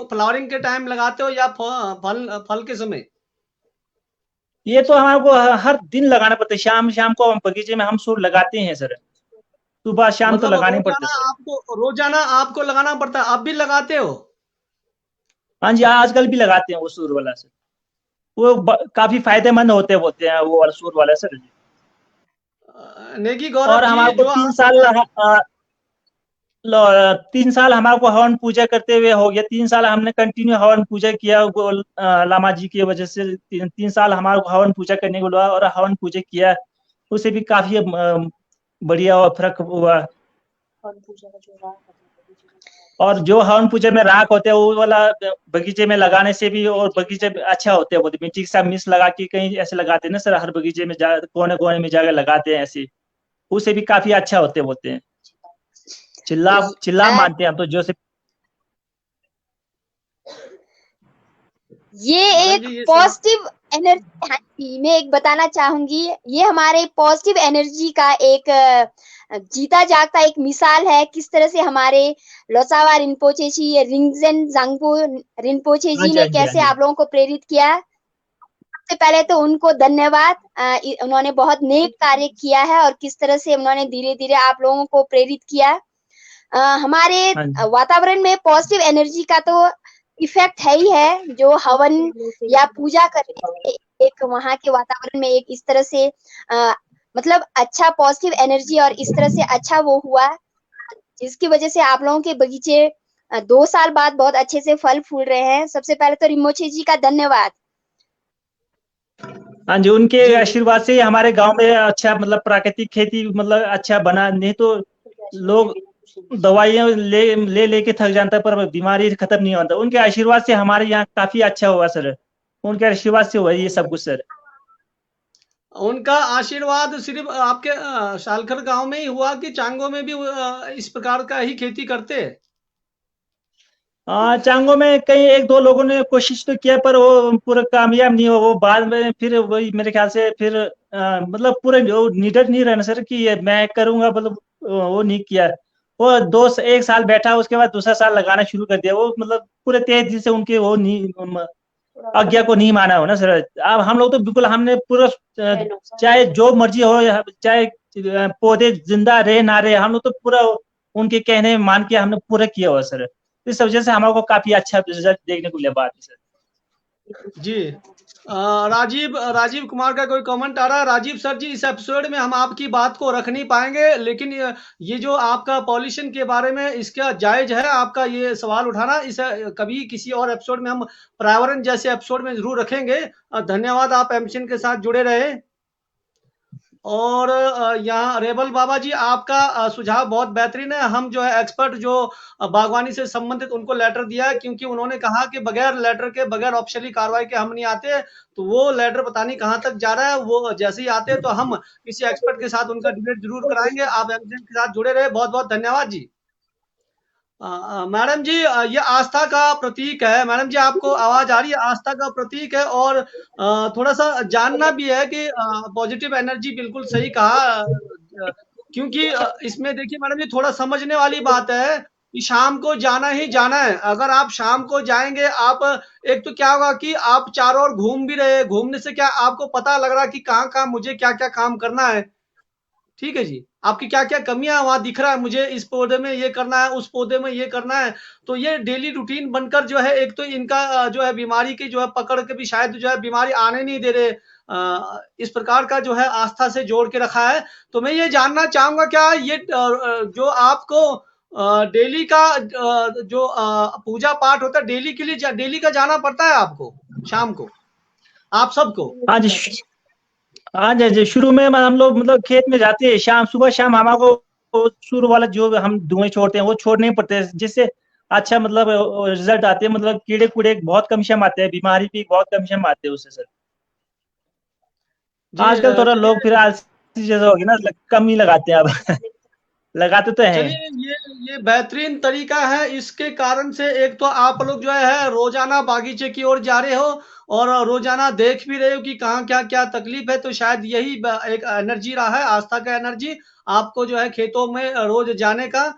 फ्लावरिंग के टाइम लगाते हो, या फल फल के समय? ये तो हमारे को हर दिन लगाना पड़ता है, शाम शाम को हम बगीचे में हम सुर लगाते हैं सर, सुबह शाम तो मतलब लगाने पड़ते सर। रोजाना आपको लगाना पड़ता है, आप भी लगाते हो? हाँ जी, आजकल भी लगाते हैं वो सुर वाला सर, वो काफी फायदेमंद होते बोलते हैं वो वाला सुर वाला सर जी। नेगी और गौरव जी, हमारे को जो तीन आप साल 3 साल हमारे को हवन पूजा करते हुए हो गया, 3 साल हमने कंटिन्यू हवन पूजा किया लामा जी की वजह से। 3 साल हमारे को हवन पूजा करने को हुआ, और हवन पूजा किया, उससे भी काफी बढ़िया और फर्क हुआ। और जो हवन पूजा में राख होते हैं वो वाला बगीचे में लगाने से भी, और बगीचे अच्छा होते हैं बोलते, मिट्टी के साथ मिक्स लगा के कहीं ऐसे लगाते हैं ना सर, हर बगीचे में कोने कोने में जाकर लगाते हैं ऐसे, उससे भी काफी अच्छा होते बोलते हैं। चिल्ला चिल्ला आ, मानते हैं हम तो जो से। ये मैडम एक जी ये सुना। पॉजिटिव एनर्जी, हाँ जी, मैं एक बताना चाहूंगी, ये हमारे पॉजिटिव एनर्जी का एक जीता जागता एक मिसाल है, किस तरह से हमारे लोसावा रिनपोचे जी, रिंगजेन जांगपो रिनपोचे हाँ जी जी, ने हाँ जी, हाँ कैसे जी। आप लोगों को प्रेरित किया। सबसे पहले तो उनको धन्यवाद, उन्होंने बहुत नेक कार्य किया है, और किस तरह से उन्होंने धीरे धीरे आप लोगों को प्रेरित किया। हमारे हाँ जी, वातावरण में पॉजिटिव एनर्जी का तो इफेक्ट है ही है, जो हवन या पूजा करने से एक वहां के वातावरण में एक इस तरह से मतलब अच्छा पॉजिटिव एनर्जी और इस तरह से अच्छा वो हुआ, जिसकी वजह से आप लोगों के बगीचे 2 साल बाद बहुत अच्छे से फल फूल रहे हैं। सबसे पहले तो रिमोची जी का धन्यवाद। हाँ जी, उनके जी आशीर्वाद से ही हमारे गांव में अच्छा मतलब प्राकृतिक खेती मतलब अच्छा बना, नहीं तो लोग दवाइयां लेके थक जाता है, पर बीमारी खत्म नहीं होता। उनके आशीर्वाद से हमारे यहाँ काफी अच्छा हुआ सर, उनके आशीर्वाद से हुआ ये सब कुछ सर। उनका आशीर्वाद सिर्फ आपके शालखर गांव में ही हुआ, कि चांगो में भी इस प्रकार का ही खेती करते हैं? चांगो में कई 1-2 लोगों ने कोशिश तो किया, पर वो पूरा कामयाब नहीं हुआ। वो बाद में फिर वही मेरे ख्याल से फिर मतलब पूरे जो नीडर नहीं रहना सर कि ये मैं करूंगा, मतलब वो नहीं किया। वो 1 साल बैठा, उसके बाद दूसरा साल लगाना शुरू कर दिया। वो मतलब पूरे तेजी से उनके वो नहीं आज्ञा को नहीं माना हो ना सर। अब हम लोग तो बिल्कुल हमने पूरा चाहे जो मर्जी हो, चाहे पौधे जिंदा रहे ना रहे, हम लोग तो पूरा उनके कहने मान के हमने पूरा किया हुआ सर। इस वजह से हमारे को काफी अच्छा रिजल्ट देखने को मिला बाद में सर। जी राजीव कुमार का कोई कमेंट आ रहा है। राजीव सर जी, इस एपिसोड में हम आपकी बात को रख नहीं पाएंगे, लेकिन ये जो आपका पॉल्यूशन के बारे में, इसका जायज है आपका ये सवाल उठाना। इसे कभी किसी और एपिसोड में हम पर्यावरण जैसे एपिसोड में जरूर रखेंगे। धन्यवाद, आप एमसीएन के साथ जुड़े रहे। और यहाँ रेबल बाबा जी, आपका सुझाव बहुत बेहतरीन है। हम जो है एक्सपर्ट जो बागवानी से संबंधित उनको लेटर दिया है, क्योंकि उन्होंने कहा कि बगैर लेटर के, बगैर ऑफिशियली कार्रवाई के हम नहीं आते। तो वो लेटर पता नहीं कहाँ तक जा रहा है। वो जैसे ही आते हैं तो हम किसी एक्सपर्ट के साथ उनका डिबेट जरूर कराएंगे। आप एमसीएन के साथ जुड़े रहे, बहुत बहुत धन्यवाद जी। मैडम जी, ये आस्था का प्रतीक है। मैडम जी, आपको आवाज आ रही है? आस्था का प्रतीक है। और थोड़ा सा जानना भी है कि पॉजिटिव एनर्जी, बिल्कुल सही कहा। क्योंकि इसमें देखिए मैडम जी, थोड़ा समझने वाली बात है कि शाम को जाना ही जाना है। अगर आप शाम को जाएंगे, आप एक तो क्या होगा कि आप चारों ओर घूम भी रहे, घूमने से क्या आपको पता लग रहा है कि कहाँ कहाँ मुझे क्या क्या काम करना है। ठीक है जी, आपकी क्या क्या कमियां वहां दिख रहा है, मुझे इस पौधे में ये करना है, उस पौधे में ये करना है। तो ये डेली रूटीन बनकर जो है, एक तो इनका जो है बीमारी की जो है पकड़ के भी शायद जो है बीमारी आने नहीं दे रहे, इस प्रकार का जो है आस्था से जोड़ के रखा है। तो मैं ये जानना चाहूंगा, क्या ये जो आपको डेली का जो पूजा पाठ होता है, डेली के लिए डेली का जाना पड़ता है आपको शाम को, आप सबको? हाँ जी, हाँ जी, शुरू में हम लोग मतलब खेत में जाते हैं, शाम सुबह शाम हमारे शुरू वाला जो हम धुएं छोड़ते हैं वो छोड़ने पड़ते हैं, जिससे अच्छा मतलब रिजल्ट आते हैं। मतलब कीड़े कूड़े बहुत कम शम आते हैं, बीमारी भी बहुत कम शम आते हैं उससे सर। जी आजकल थोड़ा चलिए, लोग फिर आलसी जैसा हो गया ना, कम ही लगाते हैं अब लगाते तो हैं। चलिए ये बेहतरीन तरीका है। इसके कारण से एक तो आप लोग जो है रोजाना बागीचे की ओर जा रहे हो और रोजाना देख भी रहे हो कि कहाँ क्या क्या तकलीफ है। तो शायद यही एक एनर्जी रहा है, आस्था का एनर्जी, आपको जो है खेतों में रोज जाने का।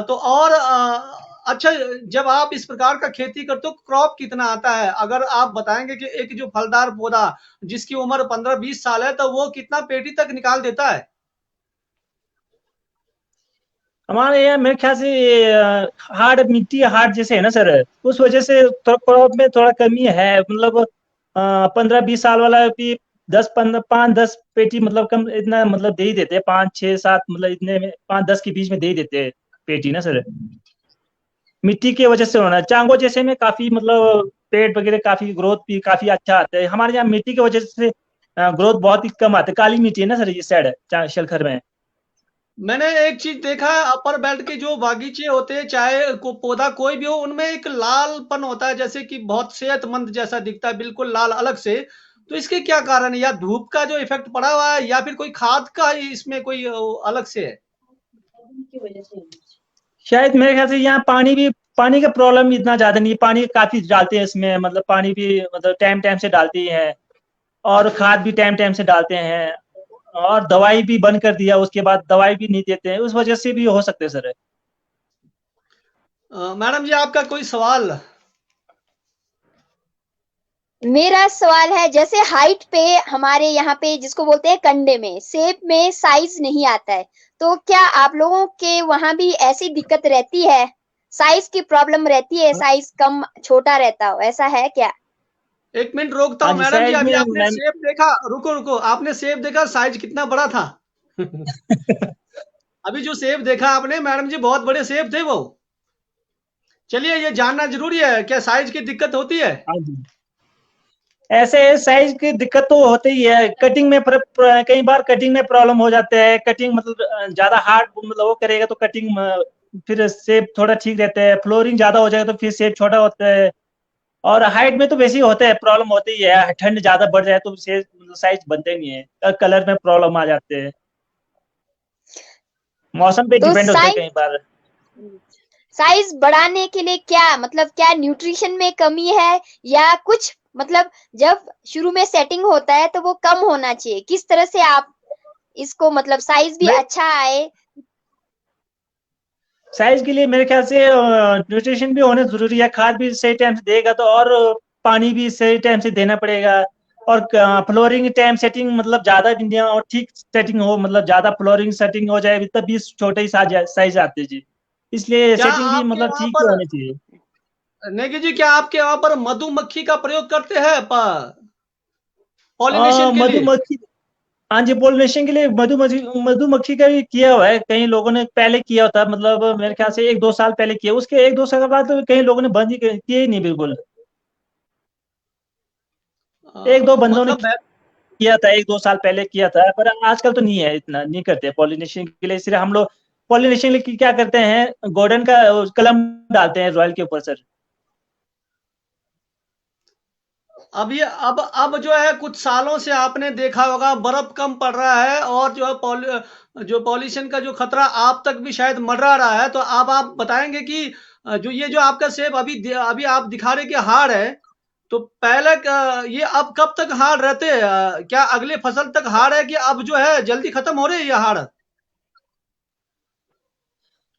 तो और अच्छा, जब आप इस प्रकार का खेती करते हो, क्रॉप कितना आता है? अगर आप बताएंगे कि एक जो फलदार पौधा जिसकी उम्र 15-20 साल है, तो वो कितना पेटी तक निकाल देता है? हमारे यहाँ मेरे ख्याल से हार्ड मिट्टी हार्ड जैसे है ना सर, उस वजह से क्रॉप में थोड़ा कमी है। मतलब 15-20 साल वाला भी 5-10 पेटी मतलब कम इतना मतलब दे ही देते हैं, 5-6-7 मतलब इतने में 5-10 के बीच में दे ही देते हैं पेटी ना सर। मिट्टी की वजह से होना, चांगो जैसे में काफी मतलब पेड़ वगैरह काफी ग्रोथ भी काफी अच्छा आता है। हमारे यहाँ मिट्टी की वजह से ग्रोथ बहुत ही कम आता है। काली मिट्टी है ना सर ये साइड शलखर में। मैंने एक चीज देखा है, अपर बेल्ट के जो बागीचे होते हैं, चाहे पौधा कोई भी हो, उनमें एक लालपन होता है, जैसे कि बहुत सेहतमंद जैसा दिखता है, बिल्कुल लाल अलग से। तो इसके क्या कारण है? या धूप का जो इफेक्ट पड़ा हुआ है, या फिर कोई खाद का इसमें कोई अलग से है? शायद मेरे ख्याल से यहाँ पानी का प्रॉब्लम इतना ज्यादा नहीं है। पानी काफी डालते हैं इसमें, मतलब पानी भी मतलब टाइम टाइम से डालते ही हैं, और खाद भी टाइम टाइम से डालते हैं, और दवाई भी बंद कर दिया, उसके बाद दवाई भी नहीं देते हैं, उस वजह से भी हो सकते हैं सर। मैडम जी, आपका कोई सवाल? मेरा सवाल है, जैसे हाइट पे हमारे यहाँ पे जिसको बोलते हैं कंडे में, सेब में साइज नहीं आता है, तो क्या आप लोगों के वहां भी ऐसी दिक्कत रहती है? साइज की प्रॉब्लम रहती है, साइज कम छोटा रहता हो, ऐसा है क्या? एक मिनट रोकता हाँ हूँ जी, मैडम जी, साइज अभी में आपने सेब देखा? रुको रुको, आपने सेब देखा, साइज कितना बड़ा था? अभी जो सेब देखा आपने मैडम जी, बहुत बड़े सेब थे वो। चलिए, ये जानना जरूरी है, क्या साइज की दिक्कत होती है? हाँ जी, ऐसे साइज की दिक्कत तो होती ही है। कटिंग में कई बार कटिंग में प्रॉब्लम हो जाते हैं। कटिंग मतलब ज्यादा हार्ड मतलब वो करेगा तो कटिंग फिर शेप थोड़ा ठीक रहता है। फ्लोरिंग ज्यादा हो जाएगा तो फिर शेप छोटा होता है। और हाइट में तो वैसे ही होता है, प्रॉब्लम होती ही है। ठंड ज्यादा बढ़ जाए तो साइज बनते नहीं है, कलर में प्रॉब्लम आ जाते हैं। मौसम पे तो डिपेंड होता है कई बार। साइज बढ़ाने के लिए क्या मतलब, क्या न्यूट्रिशन में कमी है या कुछ? मतलब जब शुरू में सेटिंग होता है तो वो कम होना चाहिए, किस तरह से आप इसको मतलब साइज भी नहीं, अच्छा आए? साइज के लिए मेरे ख्याल से न्यूट्रिशन भी होना जरूरी है। खाद भी सही टाइम से देगा तो, और पानी भी सही टाइम से देना पड़ेगा। और फ्लोरिंग टाइम सेटिंग मतलब ज्यादा भी नहीं और ठीक सेटिंग हो, मतलब ज्यादा फ्लोरिंग सेटिंग हो जाए तब भी छोटे ही साइज आते जी। इसलिए क्या सेटिंग भी आपके मतलब वहां ठीक ही पर, होनी चाहिए। नेगी जी, क्या आपके वहां पर मधुमक्खी का प्रयोग करते हैं पॉलिनेशन के लिए? मधुमक्खी, हाँ जी, पोलिनेशन के लिए मधुमक्खी, मधुमक्खी का भी किया हुआ है, कई लोगों ने पहले किया होता है, मतलब मेरे ख्याल से 1-2 साल पहले किया, उसके 1-2 साल के बाद तो कई लोगों ने बंद ही किए ही नहीं बिल्कुल। एक दो बंदों ने मतलब किया था, 1-2 साल पहले किया था, पर आजकल तो नहीं है, इतना नहीं करते पॉलिनेशन के लिए। सिर्फ हम लोग पॉलिनेशन के लिए क्या करते हैं, गोल्डन का कलम डालते हैं रॉयल के ऊपर सर। अब ये अब जो है कुछ सालों से आपने देखा होगा बर्फ कम पड़ रहा है, और जो है जो पॉल्यूशन का जो खतरा आप तक भी शायद मंडरा रहा है। तो अब आप बताएंगे कि जो ये जो आपका सेब अभी आप दिखा रहे कि हार्ड है, तो पहले ये अब कब तक हार्ड रहते हैं? क्या अगले फसल तक हार्ड है, कि अब जो है जल्दी खत्म हो रहे हैं ये हार्ड?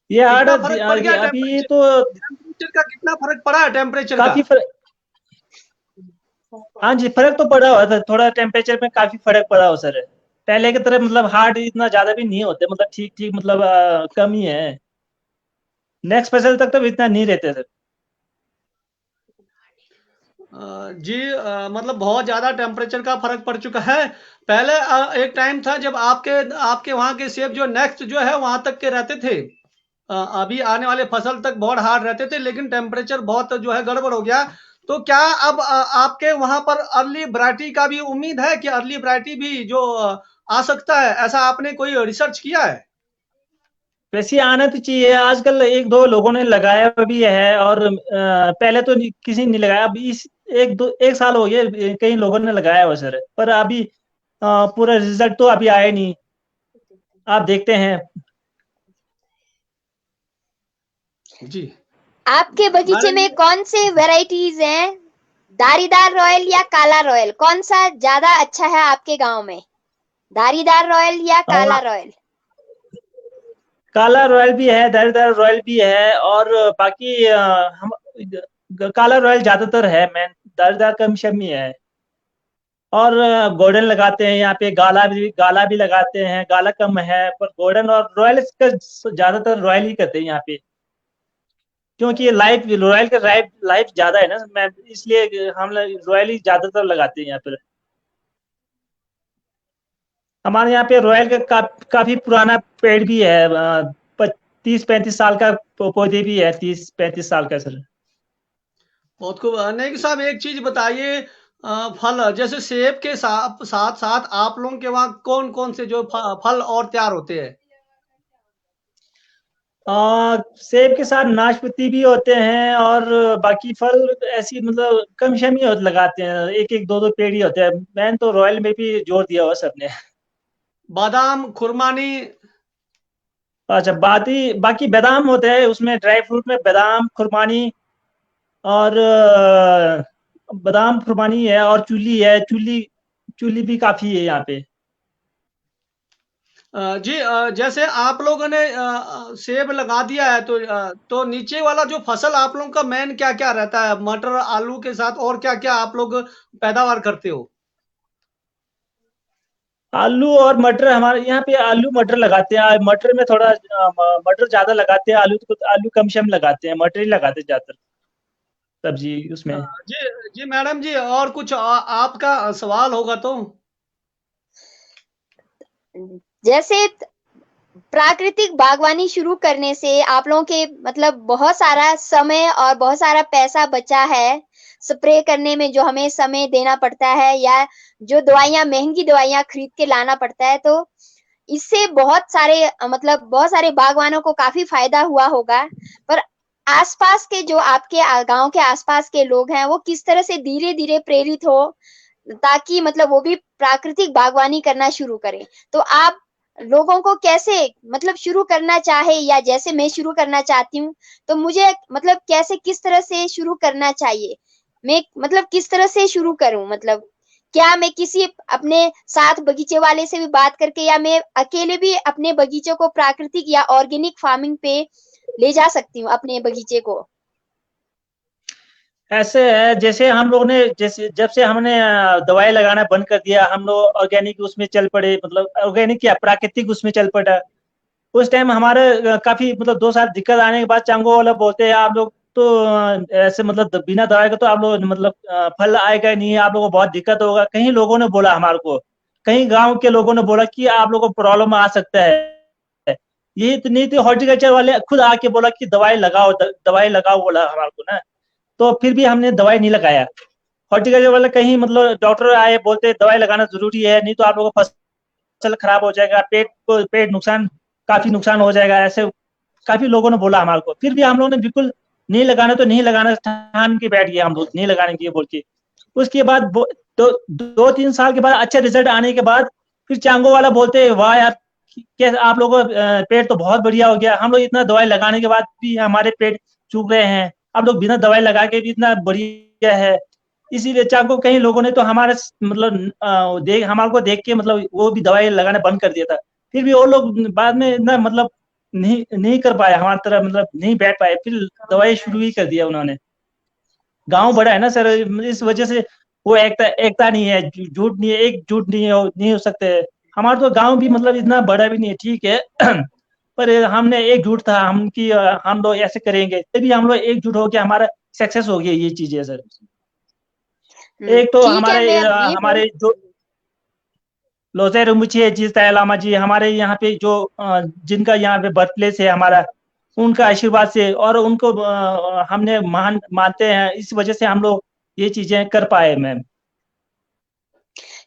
ये हार्ड कितना फर्क पड़ गया अभी टेम्परेचर? तो टेम्परेचर का कितना फर्क पड़ा है टेम्परेचर का? काफी फर्क, हाँ जी, फर्क तो पड़ा हुआ था, थोड़ा टेम्परेचर में काफी फर्क पड़ा हो सर। पहले की तरह मतलब हार्ड इतना ज्यादा भी नहीं होते, मतलब ठीक ठीक, मतलब कम ही है। नेक्स्ट फसल तक तो इतना नहीं रहते सर। जी, मतलब बहुत ज़्यादा टेम्परेचर का फ़र्क पड़ चुका है। पहले एक टाइम था जब आपके आपके वहाँ के सेब जो नेक्स्ट जो है वहाँ तक के रहते थे। अभी आने वाले फसल तक बहुत हार्ड रहते थे, लेकिन टेम्परेचर बहुत जो है गड़बड़ हो गया। तो क्या अब आपके वहाँ पर अर्ली वैरायटी का भी उम्मीद है, कि अर्ली वैरायटी भी जो आ सकता है? ऐसा आपने कोई रिसर्च किया है? वैसे आना तो चाहिए, आजकल 1-2 लोगों ने लगाया भी है, और पहले तो किसी ने नहीं लगाया, अभी इस 1 साल हो गया कई लोगों ने लगाया हुआ सर, पर अभी पूरा रिजल्ट तो अभी आया नहीं, आप देखते हैं। जी आपके बगीचे मैडम में जी, कौन से वैरायटीज हैं? धारीदार रॉयल या काला रॉयल, कौन सा ज्यादा अच्छा है आपके गांव में? धारीदार रॉयल या काला रॉयल? काला रॉयल भी है, धारीदार रॉयल भी है, और बाकी हम काला रॉयल ज्यादातर है मैन, धारीदार कम शम ही है। और गोल्डन लगाते हैं यहाँ पे, गाला भी लगाते हैं, गाला कम है, पर गोल्डन और रॉयल का ज्यादातर रॉयल ही करते हैं यहाँ पे, क्योंकि ये लाइफ रॉयल का लाइफ ज्यादा है ना मैम, इसलिए हम रॉयल ही ज्यादातर लगाते हैं यहाँ पे। हमारे यहाँ पे रॉयल का काफी पुराना पेड़ भी है, 30-35 साल का पौधे भी है, 30-35 साल का सर। बहुत खूब। नहीं साहब, एक चीज बताइए, फल जैसे सेब के साथ साथ साथ आप लोगों के वहाँ कौन कौन से जो फल और तैयार होते हैं? सेब के साथ नाशपाती भी होते हैं, और बाकी फल ऐसी मतलब कम शम ही लगाते हैं, 1-1 2-2 पेड़ ही होते हैं। मैंने तो रॉयल में भी जोर दिया हुआ सबने। बादाम, खुरमानी? अच्छा, बाकी बादाम होते हैं उसमें, ड्राई फ्रूट में बादाम, खुरमानी, और बादाम खुरमानी है, और चुल्ली है, चुल्ली भी काफी है यहाँ पे। जी, जैसे आप लोगों ने सेब लगा दिया है, तो नीचे वाला जो फसल आप लोगों का मेन क्या क्या रहता है? मटर आलू के साथ और क्या क्या आप लोग पैदावार करते हो? आलू और मटर, हमारे यहाँ पे आलू मटर लगाते हैं, मटर में थोड़ा मटर ज्यादा लगाते हैं, आलू कम शम लगाते हैं, मटर ही लगाते हैं ज्यादातर सब्जी अ, उसमें। जी जी मैडम जी, और कुछ आपका सवाल होगा तो? जैसे प्राकृतिक बागवानी शुरू करने से आप लोगों के मतलब बहुत सारा समय और बहुत सारा पैसा बचा है। स्प्रे करने में जो हमें समय देना पड़ता है, या जो दवाइयां, महंगी दवाइयां खरीद के लाना पड़ता है, तो इससे बहुत सारे मतलब बहुत सारे बागवानों को काफी फायदा हुआ होगा। पर आसपास के जो आपके गांव के आसपास के लोग हैं, वो किस तरह से धीरे धीरे प्रेरित हो, ताकि मतलब वो भी प्राकृतिक बागवानी करना शुरू करें? तो आप लोगों को कैसे मतलब शुरू करना चाहे, या जैसे मैं शुरू करना चाहती हूँ, तो मुझे मतलब कैसे, किस तरह से शुरू करना चाहिए? मैं मतलब किस तरह से शुरू करूं? मतलब क्या मैं किसी अपने साथ बगीचे वाले से भी बात करके, या मैं अकेले भी अपने बगीचे को प्राकृतिक या ऑर्गेनिक फार्मिंग पे ले जा सकती हूँ अपने बगीचे को? ऐसे है, जैसे हम लोग ने, जैसे जब से हमने दवाई लगाना बंद कर दिया, हम लोग ऑर्गेनिक उसमें चल पड़े, मतलब ऑर्गेनिक क्या, प्राकृतिक उसमें चल पड़ा। उस टाइम हमारे काफी मतलब 2 साल दिक्कत आने के बाद चांगो वाला बोलते हैं आप लोग तो ऐसे मतलब बिना दवाई का तो आप लोग मतलब फल आएगा नहीं, आप लोगों को बहुत दिक्कत होगा। कहीं लोगों ने बोला हमारे को, कहीं गांव के लोगों ने बोला कि आप लोगों को प्रॉब्लम आ सकता है। ये इतनी थी हॉर्टिकल्चर वाले खुद आके बोला कि दवाई लगाओ, दवाई लगाओ बोला हमारे को ना। तो फिर भी हमने दवाई नहीं लगाया। हॉर्टिकल्चर वाले कहीं मतलब डॉक्टर आए बोलते दवाई लगाना जरूरी है, नहीं तो आप लोगों को फसल खराब हो जाएगा, पेट नुकसान, काफी नुकसान हो जाएगा, ऐसे काफी लोगों ने बोला हमारे को। फिर भी हम लोगों ने बिल्कुल नहीं लगाना तो नहीं लगाना ठान के बैठ गया हम लोग, नहीं लगाने के बोल के। उसके बाद तो 2-3 साल के बाद अच्छे रिजल्ट आने के बाद फिर चांगो वाला बोलते वाह यार कैसे आप लोगों का पेट तो बहुत बढ़िया हो गया, हम लोग इतना दवाई लगाने के बाद भी हमारे पेट चूक रहे हैं, आप लोग बिना दवाई लगा के भी इतना बढ़िया है। इसीलिए चांगो कई लोगों ने तो हमारे मतलब हमारे को देख के मतलब वो भी दवाई लगाना बंद कर दिया था। फिर भी वो लोग बाद में इतना मतलब नहीं कर पाए हमारी तरह, मतलब नहीं बैठ पाए, फिर दवाई शुरू ही कर दिया उन्होंने। गांव बड़ा है ना सर, इस वजह से वो एकता एकता नहीं है, झूठ नहीं है, एकजुट नहीं हो सकते। हमारा तो गांव भी मतलब इतना बड़ा भी नहीं है, ठीक है पर हमने एकजुट था हम कि हम लोग ऐसे करेंगे, तभी हम लोग एकजुट हो के हमारा सक्सेस हो गया ये चीजें सर। एक तो ठीक है, मैं अब ये हमारे जो लोसे रुमुची है जी तैलामा जी, हमारे यहाँ पे जो जिनका यहाँ पे बर्थ प्लेस है हमारा, उनका आशीर्वाद से और उनको हमने मानते हैं, इस वजह से हम लोग ये चीजें कर पाए मैम।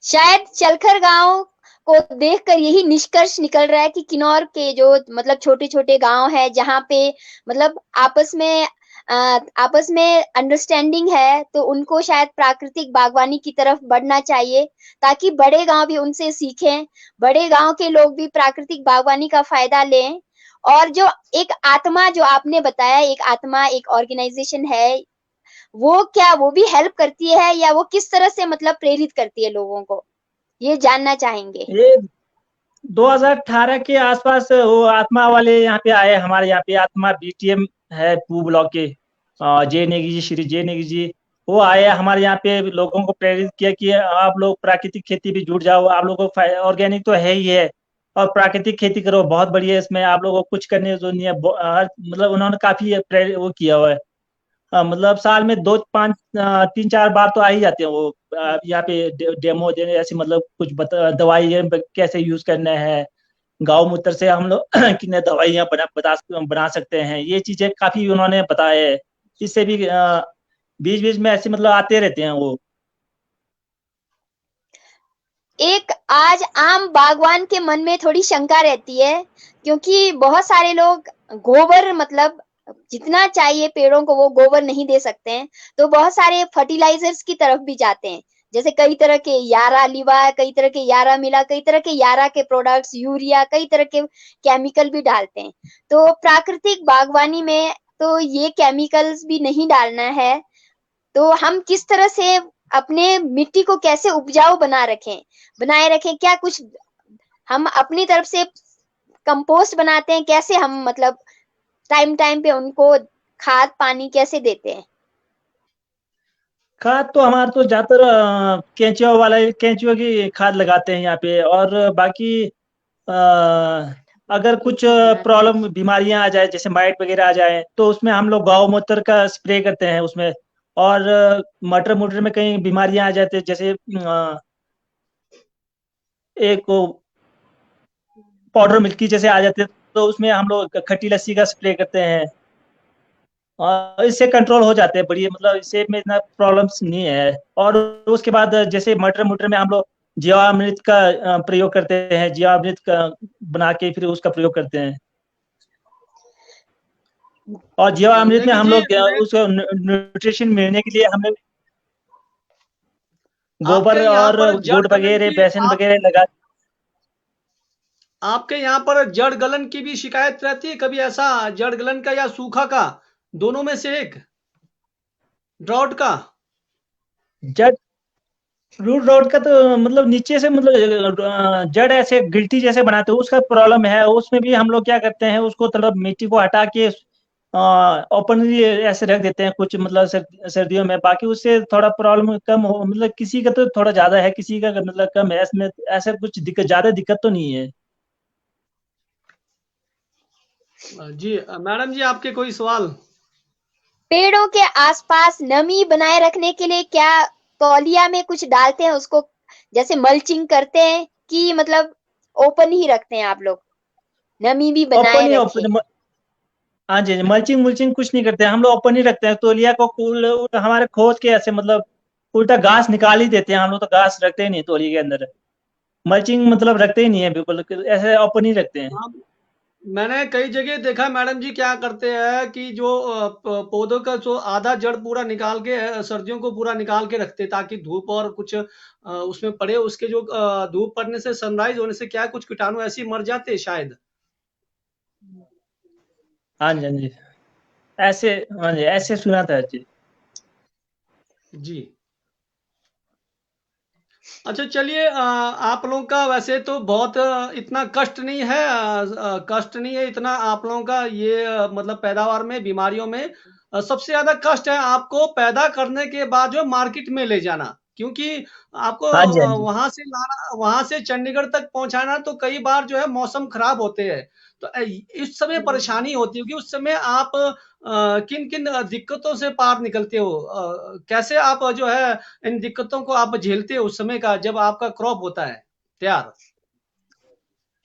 शायद चलखर गांव को देखकर यही निष्कर्ष निकल रहा है कि किन्नौर के जो मतलब छोटे छोटे गांव है जहाँ पे मतलब आपस में अंडरस्टैंडिंग है, तो उनको शायद प्राकृतिक बागवानी की तरफ बढ़ना चाहिए ताकि बड़े गांव भी उनसे सीखें, बड़े गांव के लोग भी प्राकृतिक बागवानी का फायदा लें। और जो एक आत्मा जो आपने बताया, एक आत्मा एक ऑर्गेनाइजेशन है, वो क्या वो भी हेल्प करती है या वो किस तरह से मतलब प्रेरित करती है लोगों को, ये जानना चाहेंगे। ये 2018 के आसपास वो आत्मा वाले यहाँ पे आए, हमारे यहाँ पे आत्मा BTM है पू ब्लॉक के जय नेगी जी, श्री जय नेगी जी, वो आए हमारे यहाँ पे, लोगों को प्रेरित किया कि आप लोग प्राकृतिक खेती भी जुड़ जाओ, आप लोगों को ऑर्गेनिक तो है ही है और प्राकृतिक खेती करो, बहुत बढ़िया है, इसमें आप लोगों को कुछ करने की जरूरत नहीं है। मतलब उन्होंने काफी वो किया हुआ है। मतलब साल में 3-4 बार तो आ ही जाते हैं वो यहाँ पे डेमो देने, ऐसे मतलब कुछ दवाई कैसे यूज करना है, गाँव मूत्र से हम लोग कितने दवाइयाँ बना सकते हैं, ये चीजें काफी उन्होंने बताया है। इससे भी बीच बीच में ऐसे मतलब आते रहते हैं वो। एक आज आम बागवान के मन में थोड़ी शंका रहती है, क्योंकि बहुत सारे लोग गोबर मतलब जितना चाहिए पेड़ों को वो गोबर नहीं दे सकते हैं, तो बहुत सारे फर्टिलाइजर्स की तरफ भी जाते हैं, जैसे कई तरह के यारा लिवा, कई तरह के यारा मिला, कई तरह के यारा के प्रोडक्ट्स, यूरिया, कई तरह के केमिकल भी डालते हैं। तो प्राकृतिक बागवानी में तो ये केमिकल्स भी नहीं डालना है, तो हम किस तरह से अपने मिट्टी को कैसे उपजाऊ बनाए रखें, क्या कुछ हम अपनी तरफ से कंपोस्ट बनाते हैं, कैसे हम मतलब टाइम टाइम पे उनको खाद पानी कैसे देते हैं। खाद तो हमारा तो ज्यादातर केंचुआ की खाद लगाते हैं यहाँ पे, और बाकी अगर कुछ प्रॉब्लम बीमारियां आ जाए जैसे माइट वगैरह आ जाए तो उसमें हम लोग गौ मूत्र का स्प्रे करते हैं उसमें। और मटर मुटर में कहीं बीमारियां आ जाती है, जैसे एक पाउडर मिल्की जैसे आ जाते हैं, तो उसमें हम लोग खट्टी लस्सी का स्प्रे करते हैं और इससे कंट्रोल हो जाते हैं बढ़िया, मतलब इससे में इतना प्रॉब्लम्स नहीं है। और उसके बाद जैसे मटर मुटर में हम लोग जीवामृत का प्रयोग करते हैं, जीवामृत का बना के फिर उसका प्रयोग करते हैं। और जीवामृत में नेगी हम जी, लोग उसको न्यूट्रिशन मिलने के लिए हमें आपके गोबर यहाँ और पर जड़ गुड़ गलन वगैरह की बेसन वगैरह लगा। आपके यहाँ पर जड़ गलन की भी शिकायत रहती है कभी, ऐसा जड़ गलन का या सूखा का, दोनों में से एक, ड्राउट का? जड़ रूट रोड का तो मतलब नीचे से मतलब जड़ ऐसे गिल्टी जैसे बनाते हैं, उसका प्रॉब्लम है। उसमें भी हम लोग क्या करते हैं, उसको मतलब मिट्टी को हटा के ओपनली ऐसे रख देते हैं कुछ मतलब सर्दियों में, बाकी उससे थोड़ा प्रॉब्लम कम हो, मतलब किसी का तो थोड़ा ज्यादा है, किसी का मतलब कम है, इसमें ऐसा कुछ दिक्कत, ज्यादा दिक्कत तो नहीं है। जी मैडम जी, आपके कोई सवाल? पेड़ों के आसपास नमी बनाए रखने के लिए क्या तौलिया में कुछ डालते हैं उसको, जैसे मल्चिंग करते हैं कि मतलब ओपन ही रखते हैं आप लोग, नमी भी बनाए ओपन ही रखे? ओपन। हाँ जी, मल्चिंग मुल्चिंग कुछ नहीं करते हैं हम लोग, ओपन ही रखते हैं तौलिया को। हमारे खोज के ऐसे मतलब उल्टा घास निकाल ही देते हैं हम लोग, तो घास रखते ही नहीं तौलिया के अंदर। मल्चिंग मतलब रखते ही नहीं है बिल्कुल, ऐसे ओपन ही रखते हैं। हाँ, मैंने कई जगह देखा मैडम जी क्या करते हैं कि जो पौधों का जो आधा जड़ पूरा निकाल के सर्दियों को पूरा निकाल के रखते हैं, ताकि धूप और कुछ उसमें पड़े, उसके जो धूप पड़ने से, सनराइज होने से क्या है, कुछ कीटाणु ऐसे ही मर जाते हैं शायद। हाँ जी, हाँ जी, ऐसे। हाँ जी, ऐसे सुना था जी। जी। अच्छा चलिए, आप लोगों का वैसे तो बहुत इतना कष्ट नहीं है, कष्ट नहीं है इतना आप लोगों का ये, मतलब पैदावार में, बीमारियों में। सबसे ज्यादा कष्ट है आपको पैदा करने के बाद जो मार्केट में ले जाना, क्योंकि आपको हाँ जी, हाँ जी। वहां से लाना, वहां से चंडीगढ़ तक पहुंचाना, तो कई बार जो है मौसम खराब होते हैं, तो इस समय परेशानी होती है कि उस समय आप किन किन दिक्कतों से पार निकलते हो, कैसे आप जो है इन दिक्कतों को आप झेलते हो उस समय का, जब आपका क्रॉप होता है तैयार?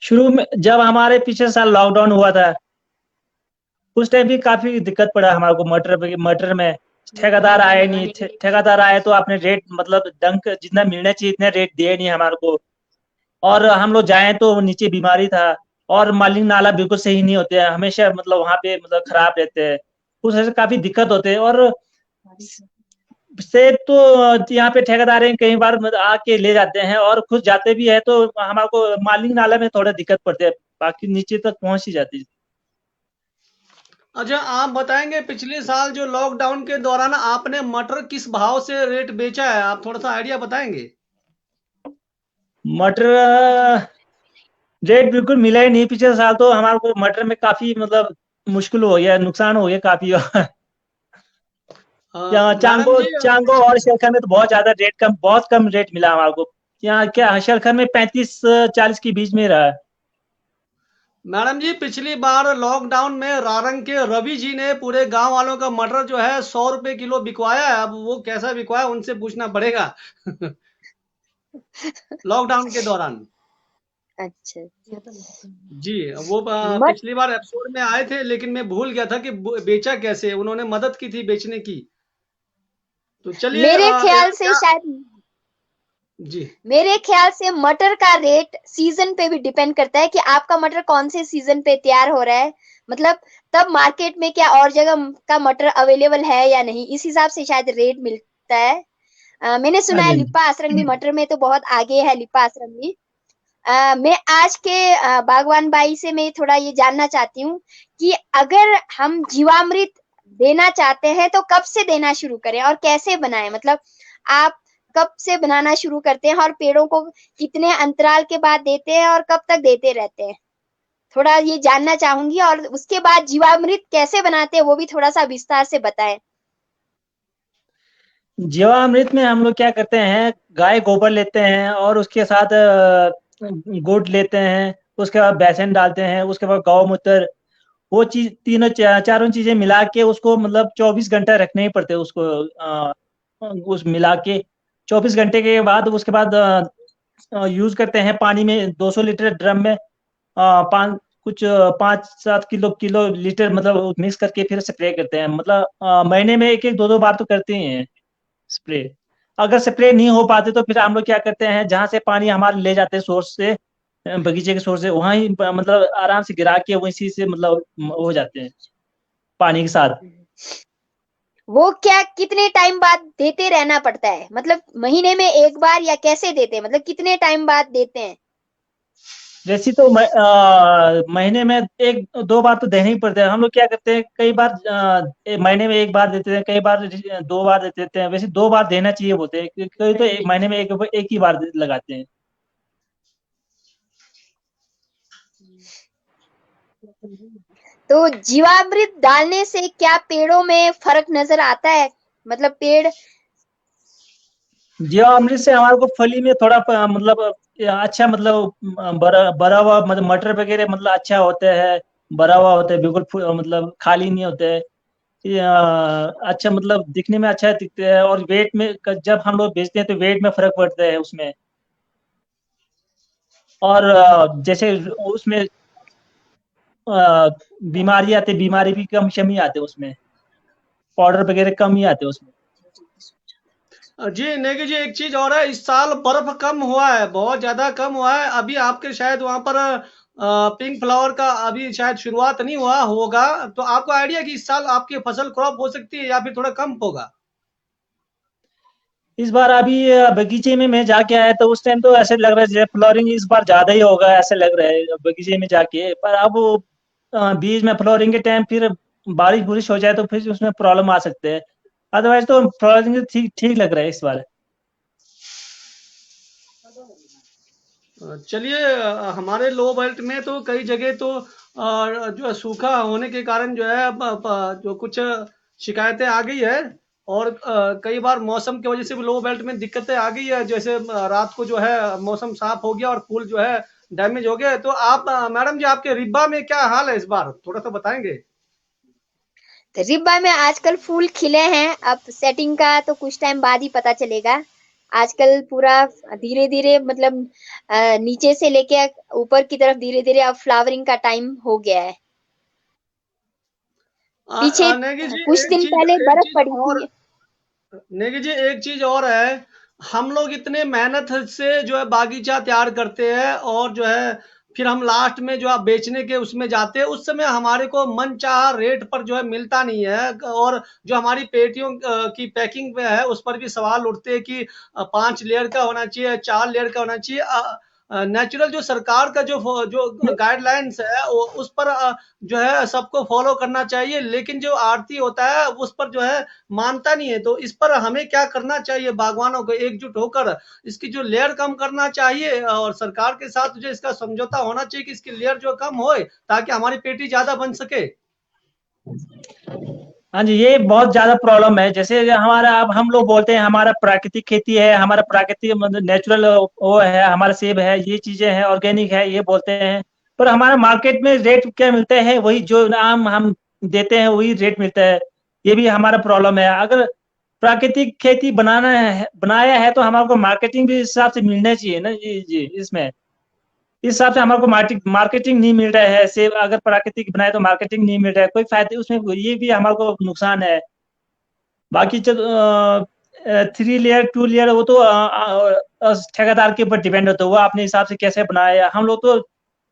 शुरू में जब हमारे पिछले साल लॉकडाउन हुआ था, उस टाइम भी काफी दिक्कत पड़ा हमारे को मटर में। ठेकेदार आए नहीं, ठेकेदार आए तो आपने रेट मतलब डंक जितना मिलना चाहिए इतना रेट दिए नहीं हमारे को। और हम लोग जाए तो नीचे बीमारी था, और मालिक नाला बिल्कुल सही नहीं होते हैं हमेशा, मतलब वहां पे मतलब खराब रहते हैं। उस वजह से काफी दिक्कत होते हैं। और सेब तो यहाँ पे ठेकेदार हैं, कई बार मतलब आके ले जाते हैं, और खुद जाते भी है तो हमारे को मालिक नाला में थोड़ा दिक्कत पड़ती है, बाकी नीचे तक पहुंच ही जाती है। अच्छा आप बताएंगे, पिछले साल जो लॉकडाउन के दौरान आपने मटर किस भाव से रेट बेचा है, आप थोड़ा सा आइडिया बताएंगे? मटर रेट बिल्कुल मिला ही नहीं पिछले साल, तो हमारे को मटर में काफी मतलब मुश्किल हो गया, नुकसान हो गया काफी। यहाँ मैडम चांगो जी, चांगो और शेरखन में तो बहुत ज्यादा रेट कम, बहुत कम रेट मिला हमारे को। यहाँ क्या शेरखन में 35-40 के बीच में रहा है। मैडम जी पिछली बार लॉकडाउन में रारंग के रवि जी ने पूरे गांव वालों का मटर जो है 100 रुपए किलो बिकवाया है, अब वो कैसा बिकवाया उनसे पूछना पड़ेगा। लॉकडाउन के दौरान। अच्छा। जी, वो मट पिछली बार एपिसोड में आए थे, लेकिन मैं भूल गया था कि बेचा कैसे, उन्होंने मदद की थी बेचने की। तो चलिए मेरे ख्याल से क्या? शायद, जी। मेरे ख्याल से मटर का रेट सीजन पे भी डिपेंड करता है कि आपका मटर कौन से सीजन पे तैयार हो रहा है, मतलब तब मार्केट में क्या और जगह का मटर अवेलेबल है या नहीं, इस हिसाब से शायद रेट मिलता है। मैंने हाँ सुना है जी, लिप्पा आश्रम भी मटर में तो बहुत आगे है, लिप्पा आश्रम भी। मैं आज के बागवान बाई से मैं थोड़ा ये जानना चाहती हूँ कि अगर हम जीवामृत देना चाहते हैं तो कब से देना शुरू करें और कैसे बनाएं, मतलब आप कब से बनाना शुरू करते हैं और पेड़ों को कितने अंतराल के बाद देते हैं और कब तक देते रहते हैं, थोड़ा ये जानना चाहूंगी। और उसके बाद जीवामृत कैसे बनाते हैं वो भी थोड़ा सा विस्तार से बताएं। जीवामृत में हम लोग क्या करते हैं, गाय गोबर लेते हैं और उसके साथ गुड़ लेते हैं, उसके बाद बेसन डालते हैं, उसके बाद गौमूत्र, वो चीज तीनों चारों चीजें मिला के उसको मतलब 24 घंटा रखने ही पड़ते हैं उसको। उस मिला के 24 घंटे के बाद उसके बाद यूज करते हैं पानी में, 200 लीटर ड्रम में पाँच कुछ 5-7 किलो लीटर मतलब मिक्स करके फिर स्प्रे करते हैं। मतलब महीने में एक एक दो दो बार तो करते ही हैं स्प्रे। अगर स्प्रे नहीं हो पाते तो फिर हम लोग क्या करते हैं, जहाँ से पानी हमारे ले जाते हैं सोर्स से, बगीचे के सोर्स से, वहाँ ही मतलब आराम से गिरा के वहीं से मतलब हो जाते हैं पानी के साथ। वो क्या कितने टाइम बाद देते रहना पड़ता है, मतलब महीने में एक बार या कैसे देते हैं, मतलब कितने टाइम बाद देते हैं? वैसे तो महीने में एक दो बार तो देने ही पड़ते हैं। हम लोग क्या करते हैं, कई बार महीने में एक बार देते हैं, कई बार 2 बार दे देते हैं। वैसे 2 बार देना चाहिए बोलते हैं, कई तो एक महीने में एक ही बार लगाते हैं। तो जीवामृत डालने से क्या पेड़ों में फर्क नजर आता है, मतलब पेड़? जीवामृत से हमारे को फली में थोड़ा मतलब अच्छा मतलब बड़ा बड़ा हुआ मतलब मटर वगैरह मतलब अच्छा होता है। भरा हुआ होता है, बिल्कुल मतलब खाली नहीं होता है। ये, अच्छा मतलब दिखने में अच्छा दिखता है, और वेट में जब हम लोग बेचते हैं तो वेट में फर्क पड़ता है उसमें। और जैसे उसमें बीमारी आती है, बीमारी भी कम ही आते हैं उसमें, पाउडर वगैरह कम ही आते हैं उसमें। जी नेगी जी, एक चीज और है, इस साल बर्फ कम हुआ है, बहुत ज्यादा कम हुआ है। अभी आपके शायद वहां पर पिंक फ्लावर का अभी शायद शुरुआत नहीं हुआ होगा, तो आपको आइडिया कि इस साल आपकी फसल क्रॉप हो सकती है या फिर थोड़ा कम होगा? इस बार अभी बगीचे में मैं जाके आया तो उस टाइम तो ऐसे लग रहा है जैसे फ्लोरिंग इस बार ज्यादा ही होगा, ऐसे लग रहा है बगीचे में जाके। पर अब वो बीज में फ्लोरिंग के टाइम फिर बारिश बुरिश हो जाए तो फिर उसमें प्रॉब्लम आ सकते हैं। अदरवाइज तो फ्लोरिंग ठीक ठीक लग रहा है इस बार। चलिए, हमारे लो बेल्ट में तो कई जगह तो जो है सूखा होने के कारण जो है जो कुछ शिकायतें आ गई है, और कई बार मौसम की वजह से भी लो बेल्ट में दिक्कतें आ गई है। जैसे रात को जो है मौसम साफ हो गया और फूल जो है डैमेज हो गया। तो आप मैडम जी, आपके रिब्बा में क्या हाल है इस बार, थोड़ा सा बताएंगे? तो रिब्बा में आजकल फूल खिले हैं, अब सेटिंग का तो कुछ टाइम बाद ही पता चलेगा। आजकल पूरा धीरे धीरे मतलब नीचे से लेके ऊपर की तरफ धीरे धीरे अब फ्लावरिंग का टाइम हो गया है। पीछे नेगी जी, कुछ दिन पहले एक बर्फ चीज पड़ी और थी। नेगी जी, एक चीज और है। हम लोग इतने मेहनत से जो है बागीचा तैयार करते हैं, और जो है फिर हम लास्ट में जो है बेचने के उसमें जाते हैं, उस समय हमारे को मनचाहा रेट पर जो है मिलता नहीं है। और जो हमारी पेटियों की पैकिंग में है उस पर भी सवाल उठते हैं कि 5 लेयर का होना चाहिए, 4 लेयर का होना चाहिए। नेचुरल जो सरकार का जो गाइडलाइंस है उस पर जो है सबको फॉलो करना चाहिए, लेकिन जो आड़ती होता है उस पर जो है मानता नहीं है। तो इस पर हमें क्या करना चाहिए? बागवानों को एकजुट होकर इसकी जो लेयर कम करना चाहिए, और सरकार के साथ जो इसका समझौता होना चाहिए कि इसकी लेयर जो कम होए, ताकि हमारी पेटी ज्यादा बन सके। हाँ जी, ये बहुत ज्यादा प्रॉब्लम है। जैसे हमारा अब हम लोग बोलते हैं हमारा प्राकृतिक खेती है, हमारा प्राकृतिक मतलब नेचुरल वो है, हमारा सेब है, ये चीजें हैं, ऑर्गेनिक है, ये बोलते हैं। पर हमारा मार्केट में रेट क्या मिलता है, वही जो नाम हम देते हैं वही रेट मिलता है। ये भी हमारा प्रॉब्लम है। अगर प्राकृतिक खेती बनाया है तो हमारे को मार्केटिंग भी इस हिसाब से मिलना चाहिए ना जी जी। इसमें इस हिसाब से हमारे को मार्केटिंग नहीं मिल रहा है। सेब अगर प्राकृतिक बनाए तो मार्केटिंग नहीं मिल रहा है, कोई फायदे उसमें, ये भी हमारे को नुकसान है। बाकी 3 लेयर 2 लेयर वो तो ठेकेदार के ऊपर डिपेंड होता है, वो अपने हिसाब से कैसे बनाया। हम लोग तो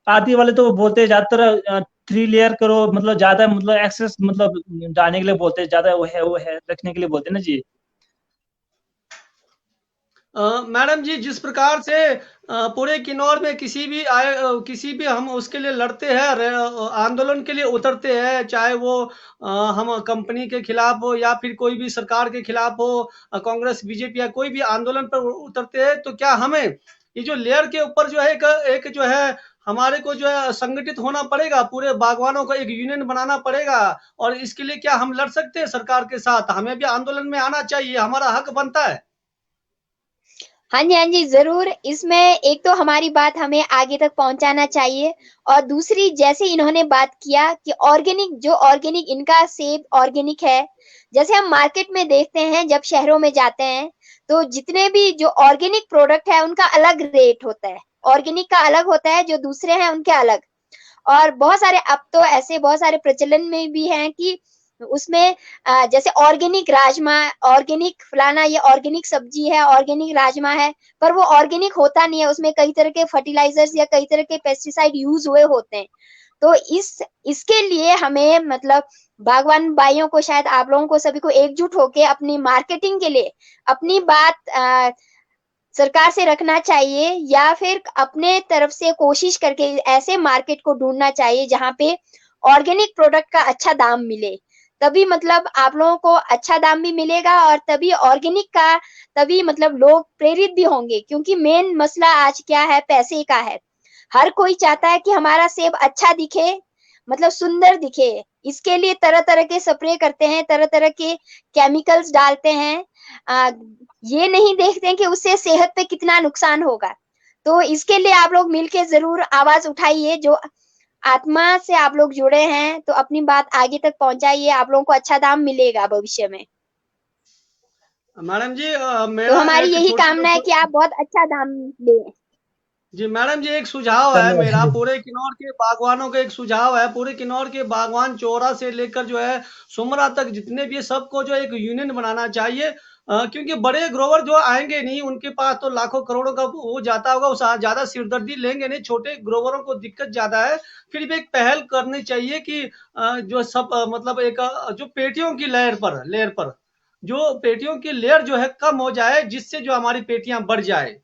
आदि वाले तो बोलते हैं ज्यादातर 3 लेयर करो, मतलब ज्यादा मतलब एक्सेस मतलब डालने के लिए बोलते हैं, ज्यादा वो है रखने के लिए बोलते हैं ना जी। मैडम जी, जिस प्रकार से पूरे किन्नौर में किसी भी हम उसके लिए लड़ते हैं, आंदोलन के लिए उतरते हैं, चाहे वो हम कंपनी के खिलाफ हो या फिर कोई भी सरकार के खिलाफ हो, कांग्रेस बीजेपी या कोई भी आंदोलन पर उतरते हैं, तो क्या हमें ये जो लेयर के ऊपर जो है एक जो है हमारे को जो है संगठित होना पड़ेगा, पूरे बागवानों का एक यूनियन बनाना पड़ेगा? और इसके लिए क्या हम लड़ सकते हैं सरकार के साथ? हमें भी आंदोलन में आना चाहिए, हमारा हक बनता है। हाँ जी, हाँ जी, जरूर। इसमें एक तो हमारी बात हमें आगे तक पहुंचाना चाहिए, और दूसरी जैसे इन्होंने बात किया कि ऑर्गेनिक इनका सेब ऑर्गेनिक है। जैसे हम मार्केट में देखते हैं, जब शहरों में जाते हैं तो जितने भी जो ऑर्गेनिक प्रोडक्ट है उनका अलग रेट होता है, ऑर्गेनिक का अलग होता है, जो दूसरे हैं उनके अलग। और बहुत सारे अब तो ऐसे बहुत सारे प्रचलन में भी हैं कि उसमें जैसे ऑर्गेनिक राजमा, ऑर्गेनिक फलाना, ये ऑर्गेनिक सब्जी है, ऑर्गेनिक राजमा है, पर वो ऑर्गेनिक होता नहीं है, उसमें कई तरह के फर्टिलाइजर्स या कई तरह के पेस्टिसाइड यूज हुए होते हैं। तो इसके लिए हमें मतलब बागवान भाइयों को, शायद आप लोगों को सभी को एकजुट होके अपनी मार्केटिंग के लिए अपनी बात सरकार से रखना चाहिए, या फिर अपने तरफ से कोशिश करके ऐसे मार्केट को ढूंढना चाहिए जहां पे ऑर्गेनिक प्रोडक्ट का अच्छा दाम मिले। तभी मतलब आप लोगों को अच्छा दाम भी मिलेगा, और तभी ऑर्गेनिक का, तभी मतलब लोग प्रेरित भी होंगे। क्योंकि मेन मसला आज क्या है, पैसे का है। हर कोई चाहता है कि हमारा सेब अच्छा दिखे, मतलब सुंदर दिखे। इसके लिए तरह तरह के स्प्रे करते हैं, तरह तरह के केमिकल्स डालते हैं। ये नहीं देखते हैं कि उससे सेहत पे कितना नुकसान होगा। तो इसके लिए आप लोग मिलके जरूर आवाज उठाइए, जो आत्मा से आप लोग जुड़े हैं, तो अपनी बात आगे तक पहुंचाइए, आप लोगों को अच्छा दाम मिलेगा भविष्य में। मैडम जी तो मेरा हमारी एक यही छोटी कामना है कि आप बहुत अच्छा दाम दें। जी मैडम जी एक सुझाव है धन्यवाद मेरा, जी। पूरे किन्नौर के बागवानों का एक सुझाव है। पूरे किन्नौर के बागवान चौरा से लेकर जो है सुमरा तक जितने भी है, सबको जो एक यूनियन बनाना चाहिए। क्योंकि बड़े ग्रोवर जो आएंगे नहीं, उनके पास तो लाखों करोड़ों का वो जाता होगा, उस ज्यादा सिरदर्दी लेंगे नहीं। छोटे ग्रोवरों को दिक्कत ज्यादा है। फिर भी एक पहल करनी चाहिए कि जो सब मतलब एक जो पेटियों की लेयर पर जो पेटियों की लेयर जो है कम हो जाए, जिससे जो हमारी पेटियां बढ़ जाए।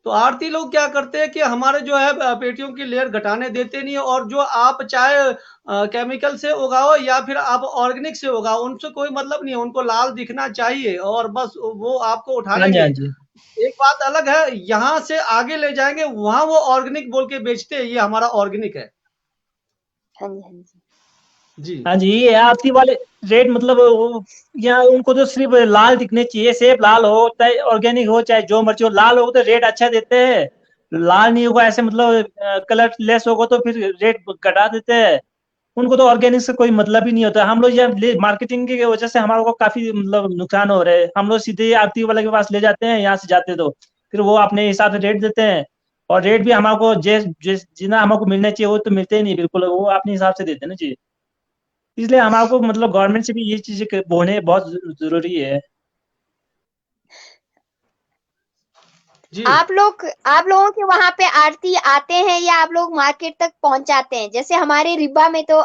तो आरती लोग क्या करते हैं कि हमारे जो है पेटियों की लेयर घटाने देते नहीं है, और जो आप चाहे केमिकल से उगाओ या फिर आप ऑर्गेनिक से उगाओ, उनसे कोई मतलब नहीं है। उनको लाल दिखना चाहिए और बस वो आपको उठा हाँ जी, लेंगे। हाँ जी। एक बात अलग है, यहाँ से आगे ले जाएंगे, वहां वो ऑर्गेनिक बोल के बेचते हैं, ये हमारा ऑर्गेनिक है। हाँ जी, हाँ जी। जी हाँ जी, ये आरती वाले रेट मतलब यहाँ उनको तो सिर्फ लाल दिखने चाहिए, सेब लाल हो चाहे ऑर्गेनिक हो चाहे जो मर्जी हो, लाल हो तो रेट अच्छा देते हैं। लाल नहीं होगा ऐसे मतलब कलर लेस होगा तो फिर रेट घटा देते हैं। उनको तो ऑर्गेनिक से कोई मतलब ही नहीं होता। हम लोग ये मार्केटिंग की वजह से हमारे को काफी मतलब नुकसान हो रहे हैं। हम लोग सीधे आरती वाले के पास ले जाते हैं, यहाँ से जाते तो फिर वो अपने हिसाब से रेट देते हैं। और रेट भी हमारे को जितना हमको मिलना चाहिए वो तो मिलते ही नहीं बिल्कुल, वो अपने हिसाब से देते हैं ना जी। इसलिए हमारे को मतलब गवर्नमेंट से भी ये चीजें होने बहुत जरूरी है। जी आप लोगों के वहां पे आरती आते हैं या आप लोग मार्केट तक पहुंचाते हैं? जैसे हमारे रिब्बा में तो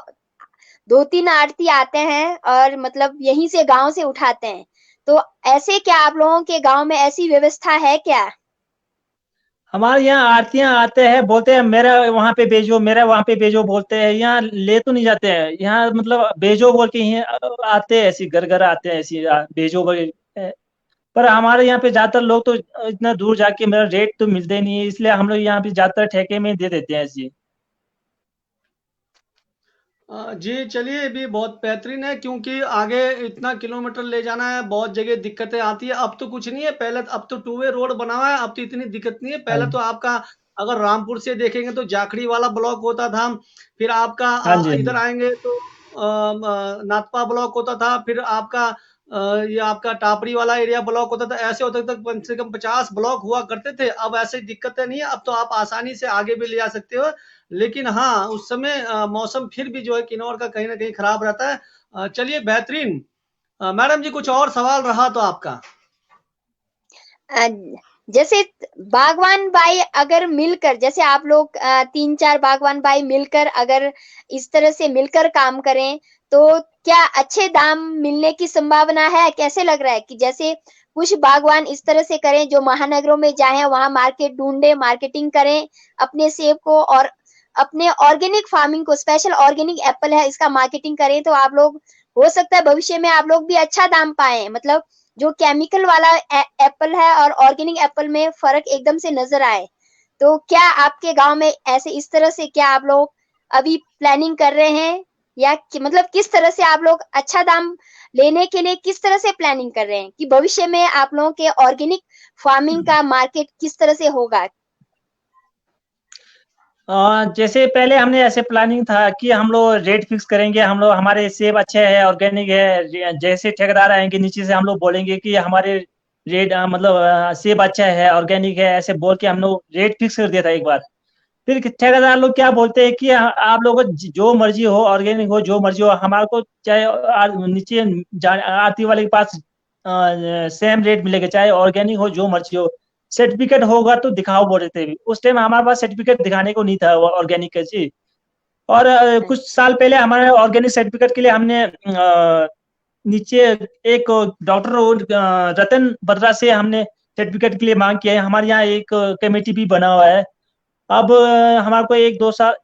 2-3 आरती आते हैं और मतलब यहीं से गांव से उठाते हैं। तो ऐसे क्या आप लोगों के गांव में ऐसी व्यवस्था है क्या? हमारे यहाँ आरतियां आते हैं, बोलते हैं मेरा वहां पे भेजो, मेरा वहां पे भेजो बोलते हैं। यहाँ ले तो नहीं जाते हैं, यहाँ मतलब भेजो बोल के यहाँ आते हैं, ऐसी घर घर आते हैं ऐसी भेजो बोल के। पर हमारे यहाँ पे ज्यादातर लोग तो इतना दूर जाके मेरा रेट तो मिलते नहीं है, इसलिए हम लोग यहाँ पे ज्यादातर ठेके में दे देते हैं ऐसी। जी चलिए, ये भी बहुत बेहतरीन है, क्योंकि आगे इतना किलोमीटर ले जाना है, बहुत जगह दिक्कतें आती है। अब तो कुछ नहीं है, पहले अब तो टू वे रोड बना हुआ है, अब तो इतनी दिक्कत नहीं है। हाँ पहले जी, तो आपका अगर रामपुर से देखेंगे तो जाखड़ी वाला ब्लॉक होता था। फिर आपका हाँ जी, हाँ इधर जी। आएंगे तो नाथपा ब्लॉक होता था। फिर आपका ये आपका टापरी वाला एरिया ब्लॉक होता था। ऐसे होते तक कम से कम 50 ब्लॉक हुआ करते थे। अब ऐसी दिक्कतें नहीं है, अब तो आप आसानी से आगे भी ले जा सकते हो। लेकिन हाँ, उस समय मौसम फिर भी जो है किन्नौर का कहीं ना कहीं खराब रहता है। चलिए बेहतरीन। मैडम जी कुछ और सवाल रहा तो आपका? अ, जैसे बागवान भाई अगर मिलकर, जैसे आप लोग 3-4 बागवान भाई मिलकर अगर इस तरह से मिलकर काम करें, तो क्या अच्छे दाम मिलने की संभावना है? कैसे लग रहा है कि जैसे कुछ बागवान इस तरह से करें जो महानगरों में जाएं, वहां मार्केट ढूंढे, मार्केटिंग करें अपने सेब को, और अपने ऑर्गेनिक फार्मिंग को, स्पेशल ऑर्गेनिक एप्पल है इसका मार्केटिंग करें, तो आप लोग हो सकता है भविष्य में आप लोग भी अच्छा दाम पाए। मतलब जो केमिकल वाला एप्पल है और ऑर्गेनिक एप्पल में फर्क एकदम से नजर आए। तो क्या आपके गांव में ऐसे इस तरह से क्या आप लोग अभी प्लानिंग कर रहे हैं, या मतलब किस तरह से आप लोग अच्छा दाम लेने के लिए किस तरह से प्लानिंग कर रहे हैं कि भविष्य में आप लोगों के ऑर्गेनिक फार्मिंग का मार्केट किस तरह से होगा? जैसे पहले हमने ऐसे प्लानिंग था कि हम लोग रेट फिक्स करेंगे, हम लोग हमारे सेब अच्छे है ऑर्गेनिक है, जैसे ठेकेदार आएंगे नीचे से हम लोग बोलेंगे कि हमारे रेट मतलब सेब अच्छा है ऑर्गेनिक है, ऐसे बोल के हम लोग रेट फिक्स कर दिया था एक बार। फिर ठेकेदार लोग क्या बोलते हैं कि आप लोगों को जो मर्जी हो, ऑर्गेनिक हो जो मर्जी हो, हमारे को चाहे नीचे आरती वाले के पास सेम रेट मिलेगा, चाहे ऑर्गेनिक हो जो मर्जी हो। सर्टिफिकेट होगा तो दिखाओ बोल रहे थे। उस टाइम हमारे पास सर्टिफिकेट दिखाने को नहीं था ऑर्गेनिक का जी। और कुछ साल पहले हमारे ऑर्गेनिक सर्टिफिकेट के लिए हमने नीचे एक डॉक्टर रतन बत्रा से हमने सर्टिफिकेट के लिए मांग किया है। हमारे यहाँ एक कमेटी भी बना हुआ है। अब हमारे को 1-2 साल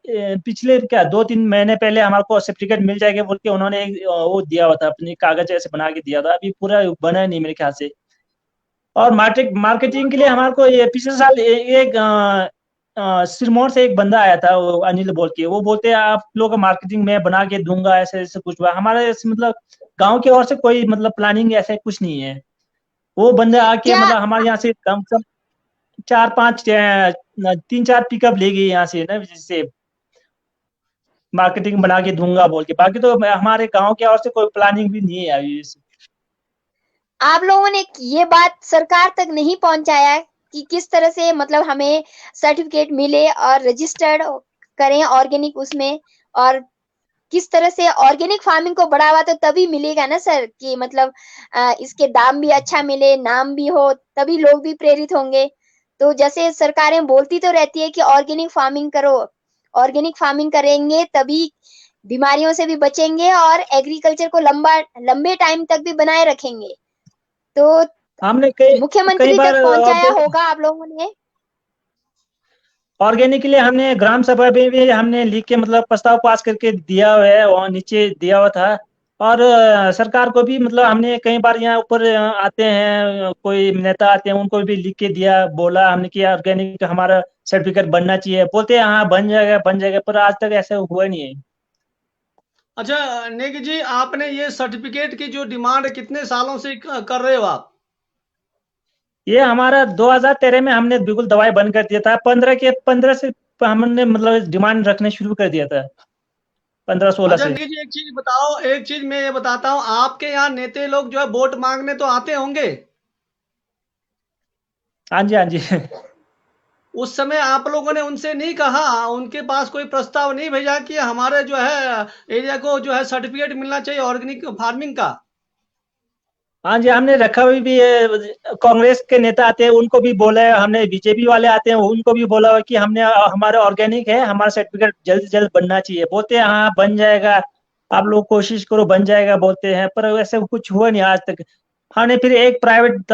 पिछले क्या 2-3 महीने पहले हमारे को सर्टिफिकेट मिल जाएगा बोल के उन्होंने एक वो दिया हुआ था, अपनी कागज ऐसे बना के दिया था। अभी पूरा बना नहीं मेरे ख्याल से। और मार्केटिंग के लिए हमारे को ये पिछले साल एक सिरमौर से एक बंदा आया था, वो अनिल बोल के, वो बोलते हैं आप लोग का मार्केटिंग में बना के दूंगा, ऐसे ऐसे कुछ हुआ हमारे मतलब गांव की ओर से कोई मतलब प्लानिंग ऐसे कुछ नहीं है। वो बंदा आके क्या मतलब हमारे यहाँ से कम से कम 4-5 3-4 पिकअप ले गई यहाँ से ना, जिससे मार्केटिंग बना के दूंगा बोल के। बाकी तो हमारे गांव की ओर से कोई प्लानिंग भी नहीं है अभी। आप लोगों ने ये बात सरकार तक नहीं पहुंचाया कि किस तरह से मतलब हमें सर्टिफिकेट मिले और रजिस्टर्ड करें ऑर्गेनिक उसमें, और किस तरह से ऑर्गेनिक फार्मिंग को बढ़ावा तो तभी मिलेगा ना सर, कि मतलब इसके दाम भी अच्छा मिले, नाम भी हो, तभी लोग भी प्रेरित होंगे। तो जैसे सरकारें बोलती तो रहती है कि ऑर्गेनिक फार्मिंग करो, ऑर्गेनिक फार्मिंग करेंगे तभी बीमारियों से भी बचेंगे और एग्रीकल्चर को लंबे टाइम तक भी बनाए रखेंगे। तो हमने कई मुख्यमंत्री बार तक पहुंचाया होगा आप लोगों ने? ऑर्गेनिक के लिए हमने ग्राम सभा में भी हमने लिख के मतलब प्रस्ताव पास करके दिया हुआ है, वहाँ नीचे दिया हुआ था। और सरकार को भी मतलब हमने कई बार यहाँ ऊपर आते हैं, कोई नेता आते हैं, उनको भी लिख के दिया, बोला हमने कि ऑर्गेनिक हमारा सर्टिफिकेट बनना चाहिए। बोलते हैं हाँ बन जाएगा बन जाएगा, पर आज तक ऐसा हुआ नहीं है। अच्छा नेगी जी, आपने ये सर्टिफिकेट की जो डिमांड कितने सालों से कर रहे हो आप? ये हमारा 2013 में हमने बिल्कुल दवाई बंद कर दिया था। 15 से हमने मतलब डिमांड रखने शुरू कर दिया था, 15-16 अच्छा से। नेगी जी, एक चीज बताओ, एक चीज मैं ये बताता हूँ, आपके यहाँ नेता लोग जो है वोट मांगने तो आते होंगे, हाँ जी हाँ जी। उस समय आप लोगों ने उनसे नहीं कहा, उनके पास कोई प्रस्ताव नहीं भेजा कि हमारे जो है एरिया को जो है सर्टिफिकेट मिलना चाहिए ऑर्गेनिक फार्मिंग का? हाँ जी, हमने रखा हुई भी है। कांग्रेस के नेता आते हैं उनको भी बोला है हमने, बीजेपी वाले आते हैं उनको भी बोला है कि हमने हमारा ऑर्गेनिक है, हमारा सर्टिफिकेट जल्द से जल्द बनना चाहिए। बोलते हैं हाँ बन जाएगा, आप लोग कोशिश करो बन जाएगा बोलते हैं, पर वैसे कुछ हुआ नहीं आज तक। हमने फिर एक प्राइवेट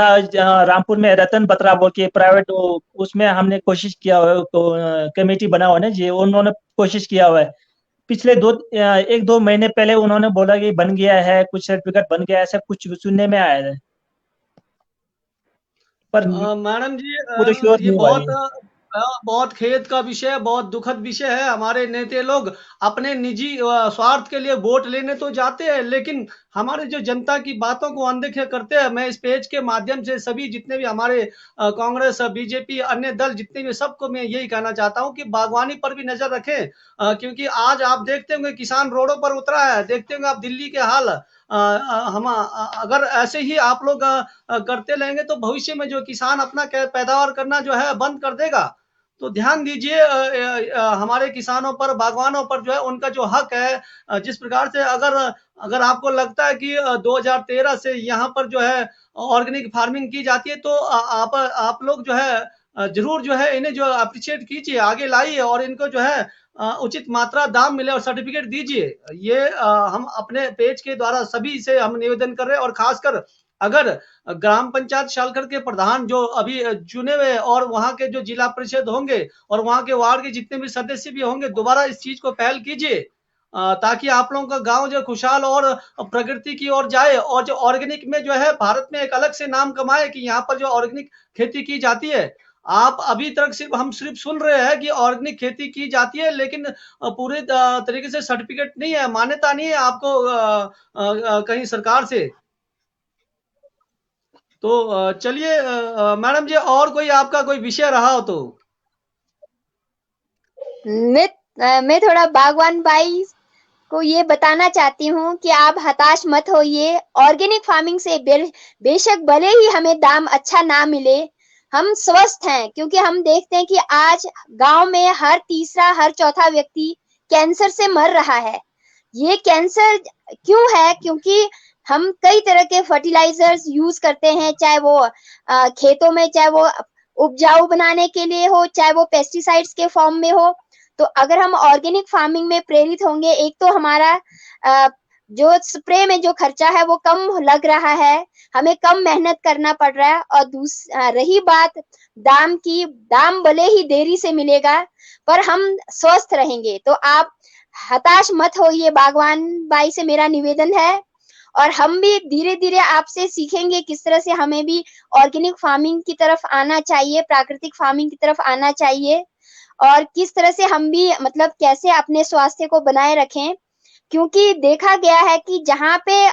रामपुर में रतन बत्रा बोल के प्राइवेट, उसमें हमने कोशिश किया हुआ है, कमेटी बना हुआ है ना जी, उन्होंने कोशिश किया हुआ है। पिछले 1-2 महीने पहले उन्होंने बोला कि बन गया है, कुछ सर्टिफिकेट बन गया है, ऐसा कुछ सुनने में आया है, पर मैडम जी, पूरे श्योर ये नहीं हुआ बहुत ये। बहुत खेद का विषय है, बहुत दुखद विषय है। हमारे नेता लोग अपने निजी स्वार्थ के लिए वोट लेने तो जाते हैं, लेकिन हमारे जो जनता की बातों को अनदेखा करते हैं। मैं इस पेज के माध्यम से सभी जितने भी हमारे कांग्रेस, बीजेपी, अन्य दल जितने भी, सबको मैं यही कहना चाहता हूं कि बागवानी पर भी नजर रखें, क्योंकि आज आप देखते होंगे किसान रोडों पर उतरा है, देखते होंगे आप दिल्ली के हाल। हम अगर ऐसे ही आप लोग करते रहेंगे तो भविष्य में जो किसान अपना पैदावार करना जो है बंद कर देगा। तो ध्यान दीजिए हमारे किसानों पर, बागवानों पर, जो है उनका जो हक है। जिस प्रकार से अगर अगर आपको लगता है कि 2013 से यहाँ पर जो है ऑर्गेनिक फार्मिंग की जाती है, तो आप लोग जो है जरूर जो है इन्हें जो अप्रिशिएट कीजिए, आगे लाइए और इनको जो है उचित मात्रा दाम मिले और सर्टिफिकेट दीजिए। ये हम अपने पेज के द्वारा सभी से हम निवेदन कर रहे हैं, और खासकर अगर ग्राम पंचायत शालकर के प्रधान जो अभी चुने हुए और वहां के जो जिला परिषद होंगे और वहां के वार्ड के जितने भी सदस्य भी होंगे, दोबारा इस चीज को पहल कीजिए, ताकि आप लोगों का गांव जो खुशहाल और प्रगति की ओर जाए, और जो ऑर्गेनिक में जो है भारत में एक अलग से नाम कमाए कि यहाँ पर जो ऑर्गेनिक खेती की जाती है। आप अभी तक हम सिर्फ सुन रहे हैं कि ऑर्गेनिक खेती की जाती है, लेकिन पूरे तरीके से सर्टिफिकेट नहीं है, मान्यता नहीं है आपको कहीं सरकार से। तो चलिए मैडम जी, और कोई आपका कोई विषय रहा हो तो? मैं थोड़ा बागवान भाई को ये बताना चाहती हूँ कि आप हताश मत होइए। ऑर्गेनिक फार्मिंग से बेशक भले ही हमें दाम अच्छा ना मिले, हम स्वस्थ हैं, क्योंकि हम देखते हैं कि आज गांव में हर तीसरा हर चौथा व्यक्ति कैंसर से मर रहा है। ये कैंसर क्यों है? क्योंकि हम कई तरह के फर्टिलाइजर्स यूज करते हैं, चाहे वो खेतों में, चाहे वो उपजाऊ बनाने के लिए हो, चाहे वो पेस्टिसाइड्स के फॉर्म में हो। तो अगर हम ऑर्गेनिक फार्मिंग में प्रेरित होंगे, एक तो हमारा जो स्प्रे में जो खर्चा है वो कम लग रहा है, हमें कम मेहनत करना पड़ रहा है, और रही बात दाम की, दाम भले ही देरी से मिलेगा पर हम स्वस्थ रहेंगे। तो आप हताश मत होइए, बागवान भाई से मेरा निवेदन है। और हम भी धीरे धीरे आपसे सीखेंगे किस तरह से हमें भी ऑर्गेनिक फार्मिंग की तरफ आना चाहिए, प्राकृतिक फार्मिंग की तरफ आना चाहिए, और किस तरह से हम भी मतलब कैसे अपने स्वास्थ्य को बनाए रखें। क्योंकि देखा गया है कि जहाँ पे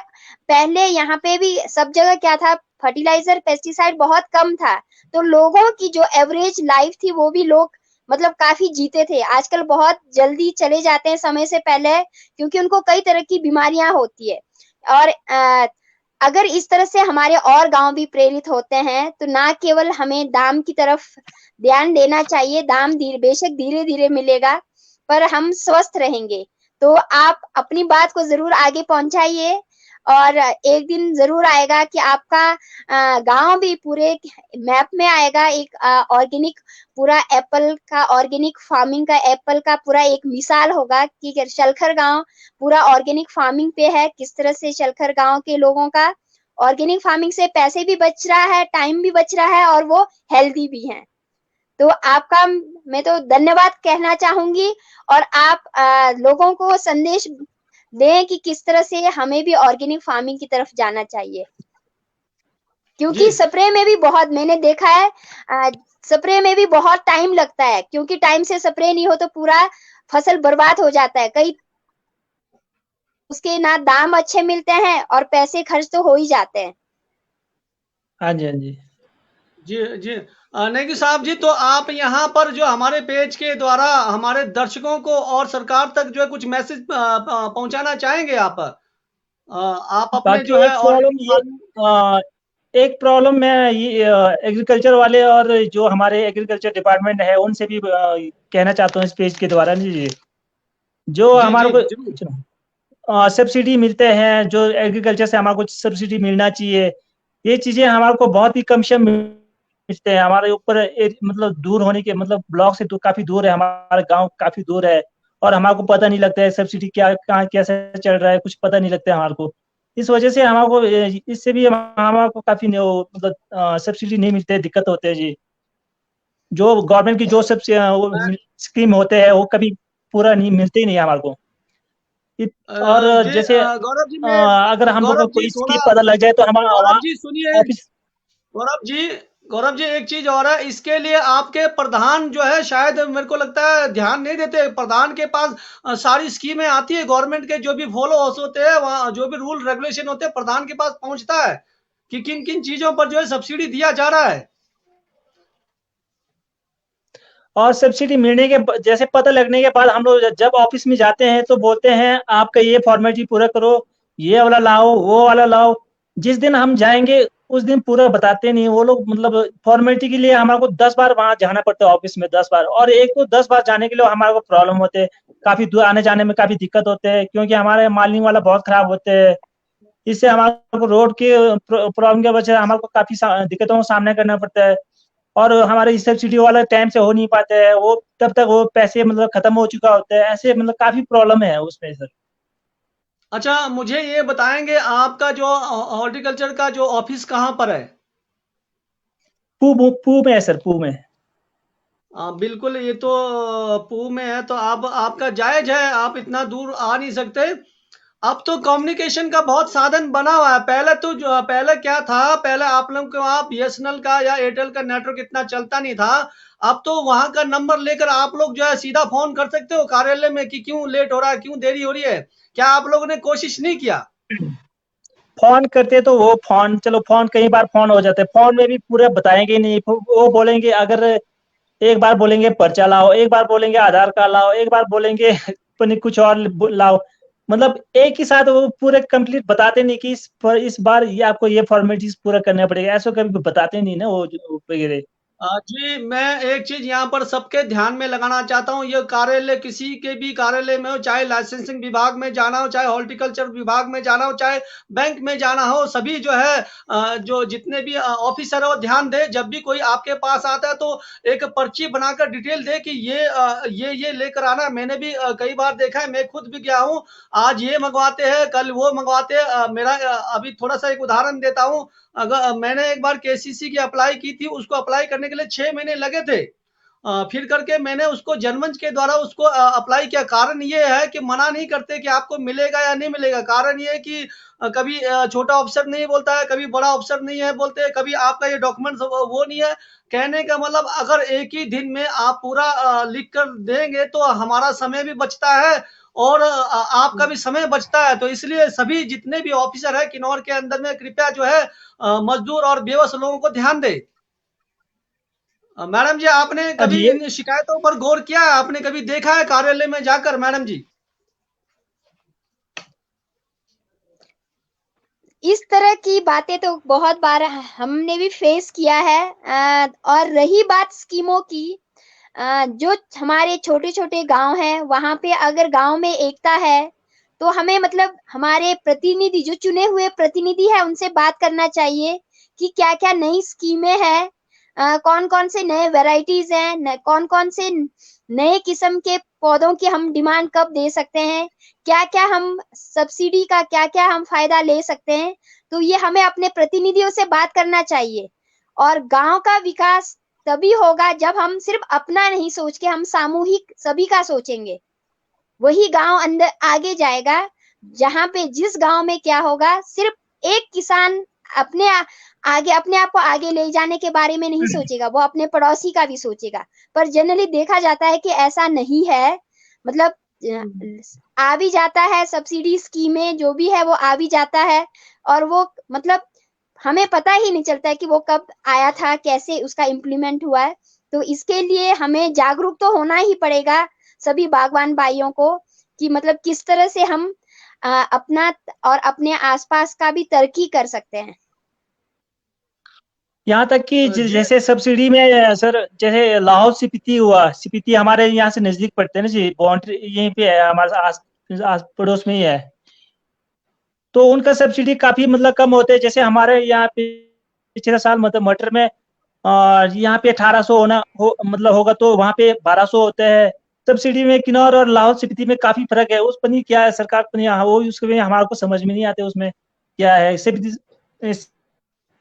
पहले यहाँ पे भी सब जगह क्या था, फर्टिलाइजर पेस्टिसाइड बहुत कम था, तो लोगों की जो एवरेज लाइफ थी वो भी लोग मतलब काफी जीते थे। आजकल बहुत जल्दी चले जाते हैं समय से पहले, क्योंकि उनको कई तरह की बीमारियां होती है। और अगर इस तरह से हमारे और गांव भी प्रेरित होते हैं तो ना केवल हमें दाम की तरफ ध्यान देना चाहिए, दाम बेशक धीरे धीरे मिलेगा, पर हम स्वस्थ रहेंगे। तो आप अपनी बात को जरूर आगे पहुंचाइए, और एक दिन जरूर आएगा कि आपका गांव भी पूरे मैप में आएगा। एक ऑर्गेनिक पूरा एप्पल का, ऑर्गेनिक फार्मिंग का, एप्पल का पूरा एक मिसाल होगा कि शलखर गांव पूरा ऑर्गेनिक फार्मिंग पे है। किस तरह से शलखर गांव के लोगों का ऑर्गेनिक फार्मिंग से पैसे भी बच रहा है, टाइम भी बच रहा है, और वो हेल्दी भी हैं। तो आपका मैं तो धन्यवाद कहना चाहूंगी, और आप लोगों को संदेश दें कि किस तरह से हमें भी ऑर्गेनिक फार्मिंग की तरफ जाना चाहिए। क्योंकि जी स्प्रे में भी बहुत मैंने देखा है, स्प्रे में भी बहुत टाइम लगता है, क्योंकि टाइम से स्प्रे नहीं हो तो पूरा फसल बर्बाद हो जाता है। कई उसके ना दाम अच्छे मिलते हैं और पैसे खर्च तो हो ही जाते हैं। हाँ जी, हाँ जी। जी जी नेगी साहब जी, तो आप यहाँ पर जो हमारे पेज के द्वारा हमारे दर्शकों को और सरकार तक जो है कुछ मैसेज पहुंचाना चाहेंगे आप? आप अपने जो बाकी है ऑर्गेनिक फार्मिंग। एक प्रॉब्लम मैं ये एग्रीकल्चर वाले और जो हमारे एग्रीकल्चर डिपार्टमेंट है उनसे भी कहना चाहता हूँ इस पेज के द्वारा जी, जो जी हमारे जी को जी सब्सिडी मिलते हैं, जो एग्रीकल्चर से हमारे को सब्सिडी मिलना चाहिए, ये चीजें हमारे को बहुत ही कम से मिलते हैं। हमारे ऊपर मतलब दूर होने के मतलब ब्लॉक से काफी दूर है, हमारा गांव काफी दूर है, और हमारे को पता नहीं लगता है सब्सिडी क्या कहाँ कैसे चल रहा है, कुछ पता नहीं लगता है हमारे को। इस वजह से हमारे को इससे भी हमारे को काफी मतलब सब्सिडी नहीं मिलते, दिक्कत होते हैं जी। जो गवर्नमेंट की जो सब स्कीम होते हैं वो कभी पूरा नहीं मिलते ही नहीं हमारे को। और जी जैसे गौरव जी मैं अगर हम लोग को गौरव जी कोई थोड़ा स्कीम पता लग जाए तो हमारा गौरव वहाँ जी सुनिए। ऑफिस। गौरव जी गौरव जी एक चीज और है, इसके लिए आपके प्रधान जो है शायद मेरे को लगता है ध्यान नहीं देते। प्रधान के पास सारी स्कीमें आती है गवर्नमेंट के, जो भी फॉलो होते हैं वहाँ जो भी रूल रेगुलेशन होते हैं प्रधान के पास पहुंचता है कि किन किन चीजों पर जो है सब्सिडी दिया जा रहा है। और सब्सिडी मिलने के जैसे पता लगने के बाद हम लोग जब ऑफिस में जाते हैं तो बोलते हैं आपका ये फॉर्मेलिटी पूरा करो, ये वाला लाओ, वो वाला लाओ। जिस दिन हम जाएंगे उस दिन पूरा बताते नहीं वो लोग। मतलब फॉर्मेलिटी के लिए हमारे को 10 बार वहां जाना पड़ता है ऑफिस में, 10 बार, और एक तो 10 बार जाने के लिए हमारे को प्रॉब्लम होते हैं, काफी दूर आने जाने में काफी दिक्कत होते हैं, क्योंकि हमारे मार्निंग वाला बहुत खराब होते हैं। इससे हमारे को रोड के प्रॉब्लम की वजह से हमारे को काफी दिक्कतों का सामना करना पड़ता है, और हमारे सब्सिडी वाला टाइम से हो नहीं पाते हैं वो, तब तक वो पैसे मतलब खत्म हो चुका होता है। ऐसे मतलब काफी प्रॉब्लम है उसमें सर। अच्छा मुझे ये बताएंगे आपका जो हॉर्टिकल्चर का जो ऑफिस कहाँ पर है? पू में है सर, पू में। बिल्कुल, ये तो पूह में है तो आप आपका जायज है, आप इतना दूर आ नहीं सकते। अब तो कम्युनिकेशन का बहुत साधन बना हुआ है। पहले तो जो पहले क्या था, पहले आप लोग के वहाँ बीएसएनएल का या एयरटेल का नेटवर्क इतना चलता नहीं था। अब तो वहाँ का नंबर लेकर आप लोग जो है सीधा फोन कर सकते हो कार्यालय में कि क्यों लेट हो रहा है, क्यों देरी हो रही है। क्या आप लोगों ने कोशिश नहीं किया? फोन करते तो वो फोन, चलो फोन कई बार फोन हो जाते, फोन में भी पूरे बताएंगे नहीं। वो बोलेंगे, अगर एक बार बोलेंगे पर्चा लाओ, एक बार बोलेंगे आधार कार्ड लाओ, एक बार बोलेंगे कुछ और लाओ। मतलब एक ही साथ वो पूरे कंप्लीट बताते नहीं कि इस बार ये आपको ये फॉर्मेलिटीज पूरा करना पड़ेगा, ऐसा कभी बताते नहीं ना वो वगैरह। जी, मैं एक चीज़ यहाँ पर सबके ध्यान में लगाना चाहता हूँ। ये कार्यालय किसी के भी कार्यालय में हो, चाहे लाइसेंसिंग विभाग में जाना हो, चाहे हॉर्टिकल्चर विभाग में जाना हो, चाहे बैंक में जाना हो, सभी जो है जो जितने भी ऑफिसर है वो ध्यान दें। जब भी कोई आपके पास आता है तो एक पर्ची बनाकर डिटेल दे कि ये लेकर आना है। मैंने भी कई बार देखा है, मैं खुद भी गया हूँ। आज ये मंगवाते हैं, कल वो मंगवाते हैं। मेरा अभी थोड़ा-सा एक उदाहरण देता हूँ। अगर मैंने एक बार केसीसी की अप्लाई की थी, उसको अप्लाई करने के लिए 6 महीने लगे थे। फिर करके मैंने उसको जनमंच के द्वारा उसको अप्लाई किया। कारण ये है कि मना नहीं करते कि आपको मिलेगा या नहीं मिलेगा। कारण ये है कि कभी छोटा अफ़सर नहीं बोलता है, कभी बड़ा अफ़सर नहीं है बोलते, कभी आपका ये डॉक्यूमेंट्स वो नहीं है। कहने का मतलब अगर एक ही दिन में आप पूरा लिख कर देंगे तो हमारा समय भी बचता है और आपका भी समय बचता है। तो इसलिए सभी जितने भी ऑफिसर हैं किन्नौर के अंदर में कृपया जो है मजदूर और बेबस लोगों को ध्यान दें। मैडम जी, आपने कभी इन शिकायतों पर गौर किया है? आपने कभी देखा है कार्यालय में जाकर मैडम जी? इस तरह की बातें तो बहुत बार हमने भी फेस किया है। और रही बात स्कीमों की, जो हमारे छोटे-छोटे गाँव हैं, वहाँ पे अगर गाँव में एकता है, तो हमें मतलब हमारे प्रतिनिधि, जो चुने हुए प्रतिनिधि हैं, उनसे बात करना चाहिए कि क्या-क्या नई स्कीमें हैं, कौन-कौन से नए वैराइटीज़ हैं, कौन-कौन से नए किस्म के पौधों की हम डिमांड कब दे सकते हैं, क्या-क्या हम सब्सिडी का क्या-क्या हम फ़ायदा ले सकते हैं। तो ये हमें अपने प्रतिनिधियों से बात करना चाहिए। और गाँव का विकास तभी होगा जब हम सिर्फ अपना नहीं सोच के हम सामूहिक सभी का सोचेंगे। वही गाँव अंदर आगे जाएगा, जहाँ पे जिस गाँव में क्या होगा, सिर्फ एक किसान आगे अपने आप को आगे ले जाने के बारे में नहीं सोचेगा, वो अपने पड़ोसी का भी सोचेगा। पर जनरली देखा जाता है कि ऐसा नहीं है। मतलब आ भी जाता है, सब्सिडी स्कीमें जो भी है वो आ भी जाता है, और वो मतलब हमें पता ही नहीं चलता है कि वो कब आया था, कैसे उसका इम्प्लीमेंट हुआ है। तो इसके लिए हमें जागरूक तो होना ही पड़ेगा सभी बागवान भाइयों को, कि मतलब किस तरह से हम अपना और अपने आसपास का भी तरक्की कर सकते हैं। यहाँ तक कि जी। जैसे सब्सिडी में सर, जैसे लाहौल स्पीति हुआ, स्पीति हमारे यहाँ से नजदीक पड़ते हैं ना जी, बाउंड्री यहीं पे है, हमारे आस पड़ोस में ही है। तो उनका सब्सिडी काफी मतलब कम होते हैं। जैसे हमारे यहाँ पे पिछले साल मतलब मटर में यहाँ पे 1800 मतलब होगा, तो वहाँ पे 1200 होते हैं। सब्सिडी में किन्नौर और लाहौल स्पीति में काफी फर्क है। उस पर नहीं क्या है, सरकार पर नहीं, वो उसके हमारे को समझ में नहीं आते उसमें क्या है।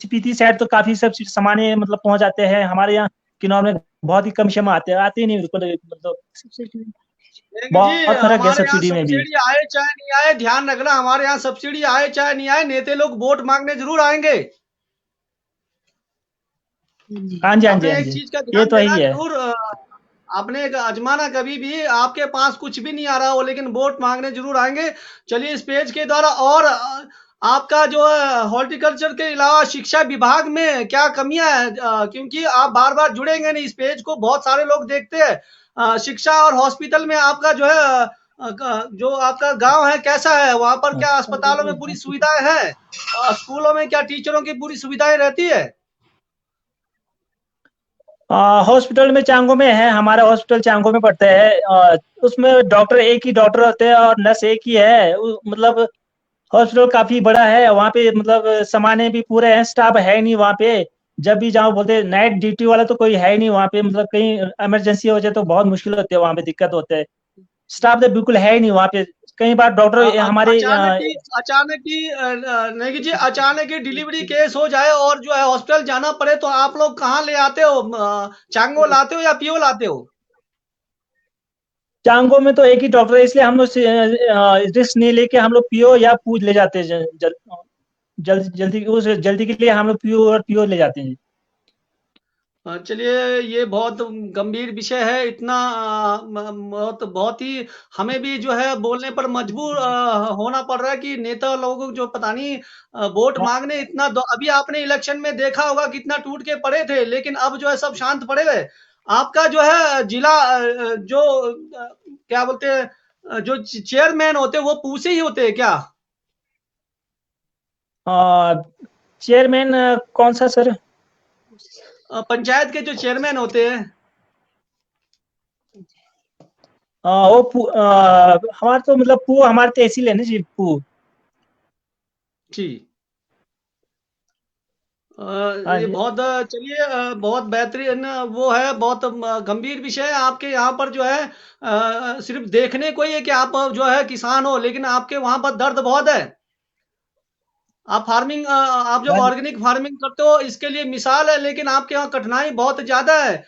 स्पीति साइड तो काफी सब्सिडी सामान्य मतलब पहुंच जाते हैं। हमारे यहाँ किन्नौर में बहुत ही कम क्षमा आते ही नहीं मतलब देखिए जी, बहुत फर्क है हमारे यहाँ सब्सिडी में भी। सब्सिडी आए चाहे नहीं आए, ध्यान रखना, हमारे यहाँ सब्सिडी आए चाहे नहीं आए, नेता लोग वोट मांगने जरूर आएंगे। हाँ जी, हाँ जी, आपने हाँ एक जी, चीज का ये ध्यान तो देना ही है। जरूर। आपने एक आजमाना, कभी भी आपके पास कुछ भी नहीं आ रहा हो लेकिन वोट मांगने जरूर आएंगे। चलिए, इस पेज के द्वारा और आपका जो है हॉर्टिकल्चर के अलावा शिक्षा विभाग में क्या कमियां हैं, क्योंकि आप बार बार जुड़ेंगे नहीं, इस पेज को बहुत सारे लोग देखते हैं। शिक्षा और हॉस्पिटल में आपका जो है जो आपका गांव है कैसा है, वहां पर क्या अस्पतालों में पूरी सुविधाएं हैं, स्कूलों में क्या टीचरों की पूरी सुविधाएं रहती है? हॉस्पिटल में चांगो में है, हमारा हॉस्पिटल चांगो में पड़ता है। उसमें डॉक्टर एक ही डॉक्टर होते हैं और नर्स एक ही है। मतलब हॉस्पिटल काफी बड़ा है, वहाँ पे मतलब सामान्य भी पूरे हैं, स्टाफ है नहीं वहाँ पे। जब भी जाओ बोलते नाइट ड्यूटी वाला तो कोई है ही नहीं वहाँ पे। मतलब कहीं इमरजेंसी हो जाए तो बहुत मुश्किल होती है, वहाँ पे दिक्कत होते है। स्टाफ तो बिल्कुल है ही नहीं वहाँ पे। कई बार डॉक्टर हमारे नहीं जी, अचानक ही डिलीवरी केस हो जाए और जो है हॉस्पिटल जाना पड़े, तो आप लोग कहाँ ले आते हो? चांगो लाते हो या पीओ लाते हो? चांगो में तो एक ही डॉक्टर है, इसलिए हम लोग रिस्क नहीं लेके हम लोग पीओ या पूछ ले जाते हैं। जल्दी के लिए हम लोग पीओ ले जाते हैं। चलिए, ये बहुत गंभीर विषय है। इतना बहुत बहुत ही हमें भी जो है बोलने पर मजबूर होना पड़ रहा है कि नेता लोगों को जो पता नहीं वोट मांगने इतना अभी आपने इलेक्शन में देखा होगा कितना टूट के पड़े थे, लेकिन अब जो है सब शांत पड़े गए। आपका जो है जिला जो क्या बोलते हैं, जो चेयरमैन होते हैं वो पूसे ही होते हैं क्या? चेयरमैन कौन सा सर? पंचायत के जो चेयरमैन होते हैं। हमारे तो मतलब पू हमारे तहसील है ना जी, पू। जी। हाँ ये जी। बहुत चलिए, बहुत बेहतरीन वो है, बहुत गंभीर विषय है। आपके यहाँ पर जो है सिर्फ देखने को ही है कि आप जो है किसान हो, लेकिन आपके वहां पर दर्द बहुत है। आप जो हाँ जी। ऑर्गेनिक फार्मिंग करते हो इसके लिए मिसाल है, लेकिन आपके यहाँ कठिनाई बहुत ज्यादा है।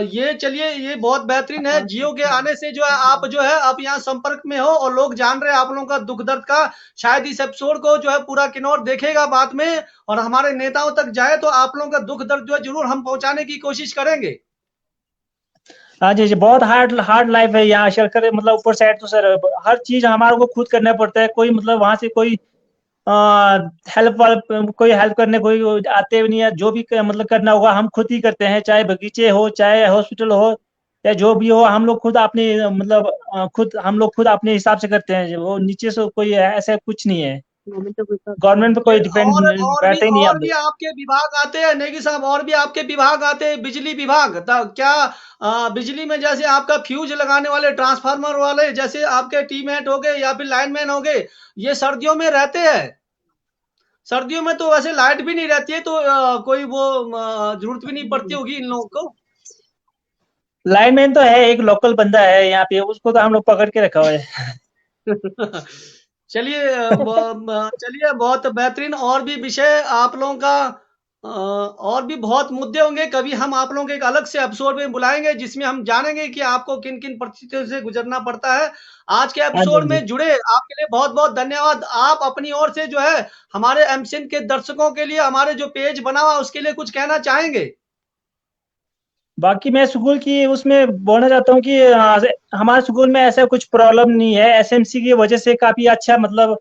ये चलिए, ये बहुत बेहतरीन है। जियो के आने से जो है आप जो है आप यहाँ संपर्क में हो और लोग जान रहे हैं आप लोगों का दुख दर्द का। शायद इस एपिसोड को जो है पूरा किन्नौर देखेगा बाद में, और हमारे नेताओं तक जाए तो आप लोगों का दुख दर्द जो है जरूर हम पहुंचाने की कोशिश करेंगे। हाँ जी जी, बहुत हार्ड हार्ड लाइफ है यहाँ शरकर। मतलब ऊपर साइड तो सर हर चीज हमारे को खुद करना पड़ता है। कोई मतलब वहां से कोई कोई हेल्प करने कोई आते भी नहीं है। जो भी मतलब करना होगा हम खुद ही करते हैं, चाहे बगीचे हो, चाहे हॉस्पिटल हो, चाहे जो भी हो, हम लोग खुद अपने मतलब हम लोग खुद अपने हिसाब से करते हैं। वो नीचे से कोई ऐसा कुछ नहीं है, गवर्नमेंट पे कोई डिपेंड बैठे ही नहीं है हम और भी लोग। आपके विभाग आते हैं नेगी साहब, और भी आपके विभाग आते हैं, बिजली विभाग क्या बिजली में जैसे आपका फ्यूज लगाने वाले, ट्रांसफार्मर वाले, जैसे आपके टीममेट हो गए या फिर लाइनमैन हो गए, ये सर्दियों में रहते हैं? सर्दियों में तो वैसे लाइट भी नहीं रहती है, तो कोई वो जरूरत भी नहीं पड़ती होगी इन लोगों को। लाइनमैन तो है, एक लोकल बंदा है यहाँ पे, उसको तो हम लोग पकड़ के रखा हुआ है। चलिए चलिए, बहुत बेहतरीन। और भी विषय आप लोगों का और भी बहुत मुद्दे होंगे, कभी हम आप लोगों को एक अलग से एपिसोड में बुलाएंगे जिसमें हम जानेंगे कि आपको किन किन परिस्थितियों से गुजरना पड़ता है। आज के हाँ जी, एपिसोड हाँ जी। में जुड़े आपके लिए बहुत बहुत धन्यवाद। आप अपनी ओर से जो है हमारे एमसीएन के दर्शकों के लिए, हमारे जो पेज बना हुआ उसके लिए कुछ कहना चाहेंगे? बाकी मैं स्कूल की उसमें बोलना चाहता हूँ कि हमारे स्कूल में ऐसा कुछ प्रॉब्लम नहीं है। एसएमसी की वजह से काफी अच्छा मतलब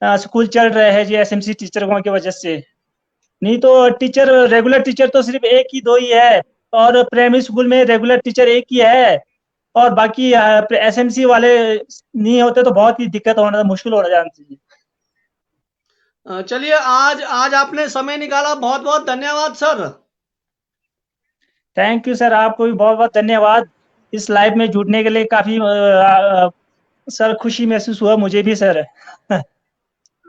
स्कूल चल रहा है जी, एसएमसी टीचरों की वजह से। नहीं तो टीचर, रेगुलर टीचर तो सिर्फ एक ही दो ही है, और प्राइमरी स्कूल में रेगुलर टीचर एक ही है, और बाकी एसएमसी वाले नहीं होते तो बहुत ही दिक्कत होना, मुश्किल हो जाती है। चलिए, आज आज आपने समय निकाला, बहुत बहुत धन्यवाद सर। थैंक यू सर, आपको भी बहुत बहुत धन्यवाद इस लाइव में जुड़ने के लिए। काफी सर खुशी महसूस हुआ मुझे भी सर।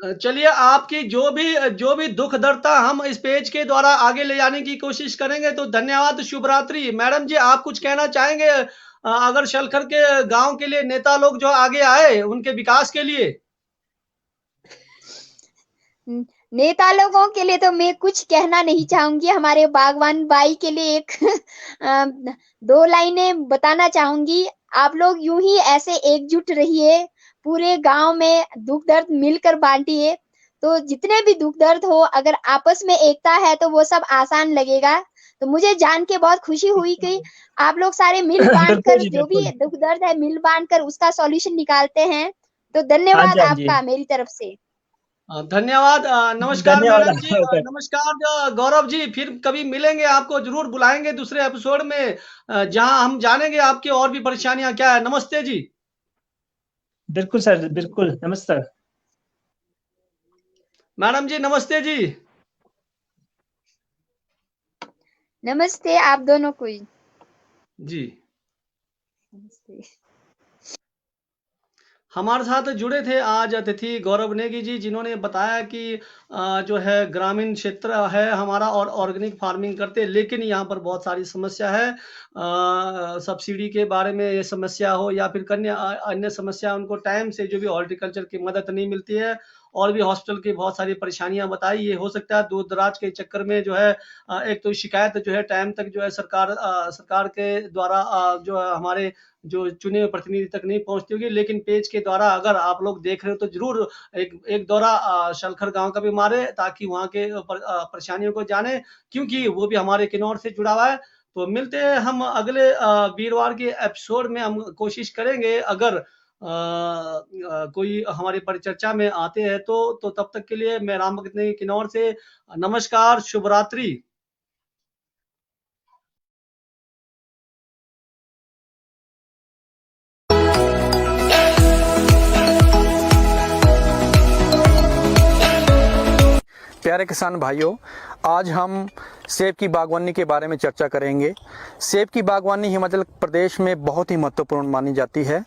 चलिए, आपकी जो भी दुख दर्द हम इस पेज के द्वारा आगे ले जाने की कोशिश करेंगे। तो धन्यवाद, शुभ रात्रि। मैडम जी, आप कुछ कहना चाहेंगे अगर शलखर के गांव के लिए नेता लोग जो आगे आए उनके विकास के लिए? नेता लोगों के लिए तो मैं कुछ कहना नहीं चाहूंगी। हमारे बागवान भाई के लिए एक दो लाइनें बताना चाहूंगी। आप लोग यूं ही ऐसे एकजुट रहिए, पूरे गांव में दुख दर्द मिलकर बांटिए, तो जितने भी दुख दर्द हो, अगर आपस में एकता है तो वो सब आसान लगेगा। तो मुझे जान के बहुत खुशी हुई कि आप लोग सारे मिल बांट बिल्कुल कर जी, जो भी बिल्कुल। दुख दर्द है मिल बांट कर उसका सॉल्यूशन निकालते हैं। तो हाँ धन्यवाद जी, हाँ जी। आपका मेरी तरफ से। धन्यवाद। नमस्कार धन्यवाद मैडम जी, आपका। नमस्कार गौरव जी। फिर कभी मिलेंगे, आपको जरूर बुलाएंगे दूसरे एपिसोड में, जहां हम जानेंगे आपकी और भी परेशानियां क्या है। नमस्ते जी। बिल्कुल सर, बिल्कुल, नमस्ते। मैडम जी, नमस्ते जी। नमस्ते आप दोनों को ही। जी, नमस्ते। हमारे साथ जुड़े थे आज अतिथि गौरव नेगी जी, जिन्होंने बताया कि जो है ग्रामीण क्षेत्र है हमारा और ऑर्गेनिक फार्मिंग करते हैं, लेकिन यहाँ पर बहुत सारी समस्या है। सब्सिडी के बारे में ये समस्या हो या फिर अन्य समस्या, उनको टाइम से जो भी हॉर्टिकल्चर की मदद नहीं मिलती है, और भी हॉस्पिटल की बहुत सारी परेशानियां बताई। ये हो सकता है दूर दराज के चक्कर में जो है एक तो शिकायत जो है टाइम तक जो है सरकार के द्वारा जो है हमारे जो चुने हुए प्रतिनिधि तक नहीं पहुंचती होगी। लेकिन पेज के द्वारा अगर आप लोग देख रहे हो तो जरूर एक दौरा शलखर गांव का भी मारे, ताकि वहां के परेशानियों को जाने, क्योंकि वो भी हमारे किन्नौर से जुड़ा हुआ है। तो मिलते हैं हम अगले वीरवार के एपिसोड में। हम कोशिश करेंगे, अगर कोई हमारी परिचर्चा में आते हैं तो तब तक के लिए मैं राम भगत नेगी किन्नौर से नमस्कार, शुभ रात्रि। प्यारे किसान भाइयों, आज हम सेब की बागवानी के बारे में चर्चा करेंगे। सेब की बागवानी हिमाचल प्रदेश में बहुत ही महत्वपूर्ण मानी जाती है।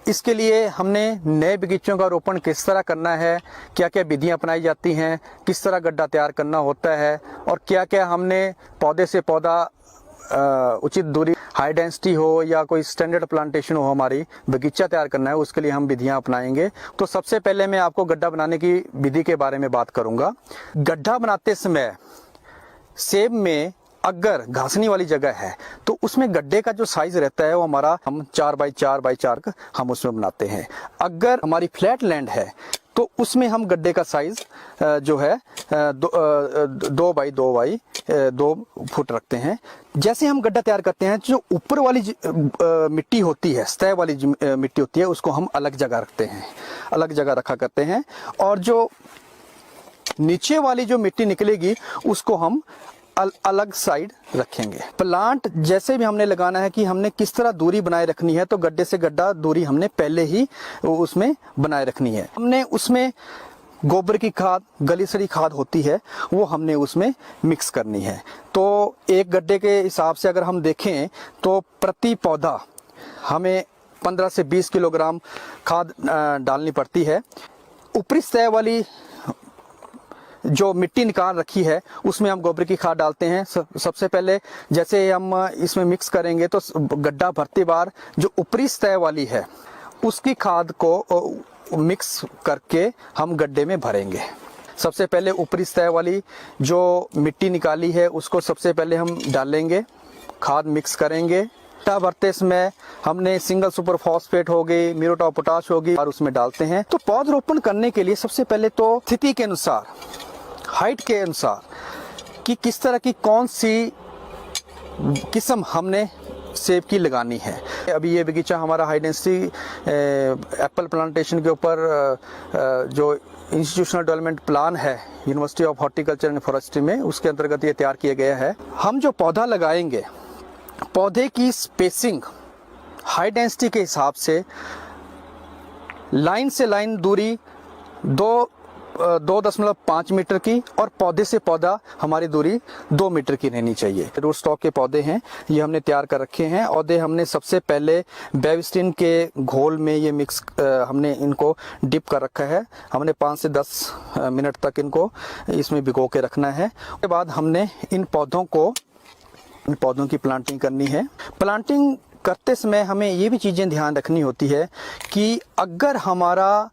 इसके लिए हमने नए बगीचों का रोपण किस तरह करना है, क्या क्या विधियां अपनाई जाती हैं, किस तरह गड्ढा तैयार करना होता है, और क्या क्या हमने पौधे से पौधा उचित दूरी, हाई डेंसिटी हो या कोई स्टैंडर्ड प्लांटेशन हो, हमारी बगीचा तैयार करना है, उसके लिए हम विधियां अपनाएंगे। तो सबसे पहले मैं आपको गड्ढा बनाने की विधि के बारे में बात करूंगा। गड्ढा बनाते समय सेब में अगर घासनी वाली जगह है तो उसमें गड्ढे का जो साइज रहता है वो हमारा, हम 4x4x4 हम उसमें बनाते हैं। अगर हमारी फ्लैट लैंड है तो उसमें हम गड्ढे का साइज जो है 2x2 फुट रखते हैं। जैसे हम गड्ढा तैयार करते हैं, जो ऊपर वाली मिट्टी होती है, सतह वाली मिट्टी होती है, उसको हम अलग जगह रखते हैं, अलग जगह रखा करते हैं। और जो नीचे वाली जो मिट्टी निकलेगी उसको हम अलग साइड रखेंगे। प्लांट जैसे भी हमने लगाना है कि हमने किस तरह दूरी बनाए रखनी है, तो गड्ढे से गड्ढा दूरी हमने पहले ही उसमें बनाए रखनी है। हमने उसमें गोबर की खाद, गली सड़ी खाद होती है, वो हमने उसमें मिक्स करनी है। तो एक गड्ढे के हिसाब से अगर हम देखें तो प्रति पौधा हमें 15 से 20 किलोग्राम खाद डालनी पड़ती है। ऊपरी सतह वाली जो मिट्टी निकाल रखी है उसमें हम गोबर की खाद डालते हैं। सबसे पहले जैसे हम इसमें मिक्स करेंगे तो गड्ढा भरती बार जो ऊपरी सतह वाली है उसकी खाद को मिक्स करके हम गड्ढे में भरेंगे। सबसे पहले ऊपरी सतह वाली जो मिट्टी निकाली है उसको सबसे पहले हम डालेंगे, खाद मिक्स करेंगे। गड्ढा भरते समय हमने सिंगल सुपर फॉस्फेट हो गई, म्यूरेट ऑफ पोटाश होगी और उसमें डालते हैं। तो पौधरोपण करने के लिए सबसे पहले तो स्थिति के अनुसार, हाइट के अनुसार कि किस तरह की कौन सी किस्म हमने सेब की लगानी है। अभी ये बगीचा हमारा हाई डेंसिटी एप्पल प्लांटेशन के ऊपर जो इंस्टीट्यूशनल डेवलपमेंट प्लान है university of horticulture and forestry में, उसके अंतर्गत ये तैयार किया गया है। हम जो पौधा लगाएंगे, पौधे की स्पेसिंग हाई डेंसिटी के हिसाब से लाइन से लाइन दूरी 2.5 मीटर की और पौधे से पौधा हमारी दूरी 2 मीटर की रहनी चाहिए। रूट स्टॉक के पौधे हैं, ये हमने तैयार कर रखे हैं। पौधे हमने सबसे पहले बेविस्टिन के घोल में ये मिक्स हमने इनको डिप कर रखा है। हमने 5 से 10 मिनट तक इनको इसमें भिगो के रखना है। उसके बाद हमने इन पौधों की प्लांटिंग करनी है। प्लांटिंग करते समय हमें ये भी चीज़ें ध्यान रखनी होती है कि अगर हमारा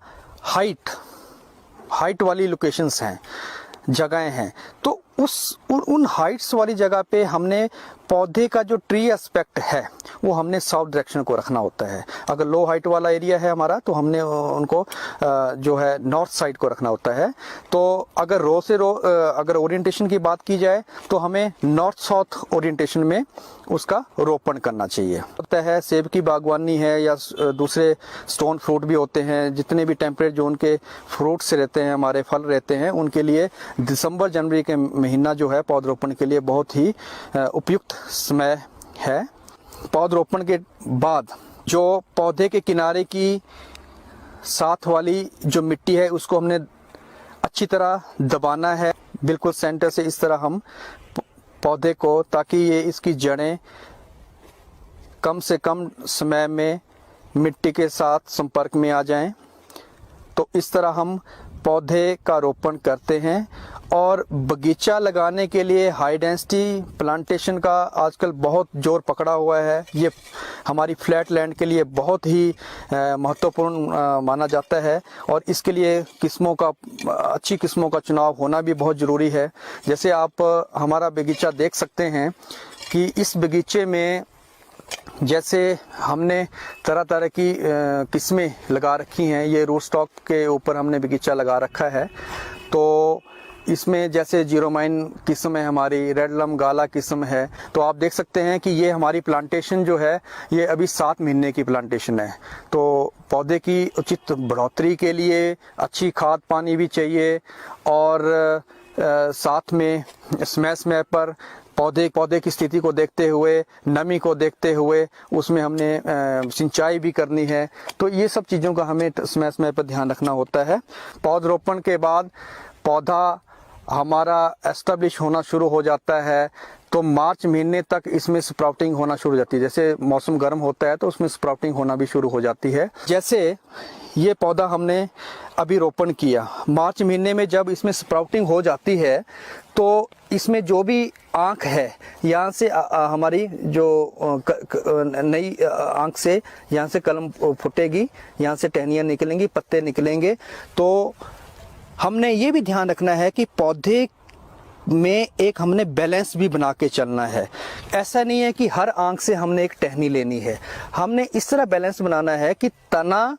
हाइट वाली लोकेशंस हैं, जगहें हैं, तो उन हाइट्स वाली जगह पे हमने पौधे का जो ट्री एस्पेक्ट है वो हमने साउथ डायरेक्शन को रखना होता है। अगर लो हाइट वाला एरिया है हमारा तो हमने उनको जो है नॉर्थ साइड को रखना होता है। तो अगर अगर ओरिएंटेशन की बात की जाए तो हमें नॉर्थ साउथ ओरिएंटेशन में उसका रोपण करना चाहिए। होता है सेब की बागवानी है या दूसरे स्टोन फ्रूट भी होते हैं, जितने भी टेम्परेट जोन के फ्रूट्स रहते हैं, हमारे फल रहते हैं, उनके लिए दिसंबर जनवरी के महीना जो है पौधरोपण के लिए बहुत ही उपयुक्त समय है। पौधरोपण के बाद जो पौधे के किनारे की साथ वाली जो मिट्टी है उसको हमने अच्छी तरह दबाना है, बिल्कुल सेंटर से इस तरह हम पौधे को, ताकि ये इसकी जड़ें कम से कम समय में मिट्टी के साथ संपर्क में आ जाएं। तो इस तरह हम पौधे का रोपण करते हैं। और बगीचा लगाने के लिए हाई डेंसिटी प्लांटेशन का आजकल बहुत जोर पकड़ा हुआ है। ये हमारी फ्लैट लैंड के लिए बहुत ही महत्वपूर्ण माना जाता है और इसके लिए अच्छी किस्मों का चुनाव होना भी बहुत ज़रूरी है। जैसे आप हमारा बगीचा देख सकते हैं कि इस बगीचे में जैसे हमने तरह तरह की किस्में लगा रखी हैं। ये रूट स्टॉक के ऊपर हमने बगीचा लगा रखा है। तो इसमें जैसे जीरोमाइन किस्म है, हमारी रेड लम गाला किस्म है। तो आप देख सकते हैं कि ये हमारी प्लांटेशन जो है ये अभी 7 महीने की प्लांटेशन है। तो पौधे की उचित बढ़ोतरी के लिए अच्छी खाद पानी भी चाहिए और साथ में समय पर पौधे की स्थिति को देखते हुए, नमी को देखते हुए उसमें हमने सिंचाई भी करनी है। तो ये सब चीज़ों का हमें समय पर ध्यान रखना होता है। पौधरोपण के बाद पौधा हमारा एस्टेब्लिश होना शुरू हो जाता है। तो मार्च महीने तक इसमें स्प्राउटिंग होना शुरू हो जाती है। जैसे मौसम गर्म होता है तो उसमें स्प्राउटिंग होना भी शुरू हो जाती है। जैसे ये पौधा हमने अभी रोपण किया, मार्च महीने में जब इसमें स्प्राउटिंग हो जाती है तो इसमें जो भी आँख है यहाँ से हमारी जो नई आँख से यहाँ से कलम फुटेगी, यहाँ से टहनियाँ निकलेंगी, पत्ते निकलेंगे। तो हमने ये भी ध्यान रखना है कि पौधे में एक हमने बैलेंस भी बना के चलना है। ऐसा नहीं है कि हर आंख से हमने एक टहनी लेनी है। हमने इस तरह बैलेंस बनाना है कि तना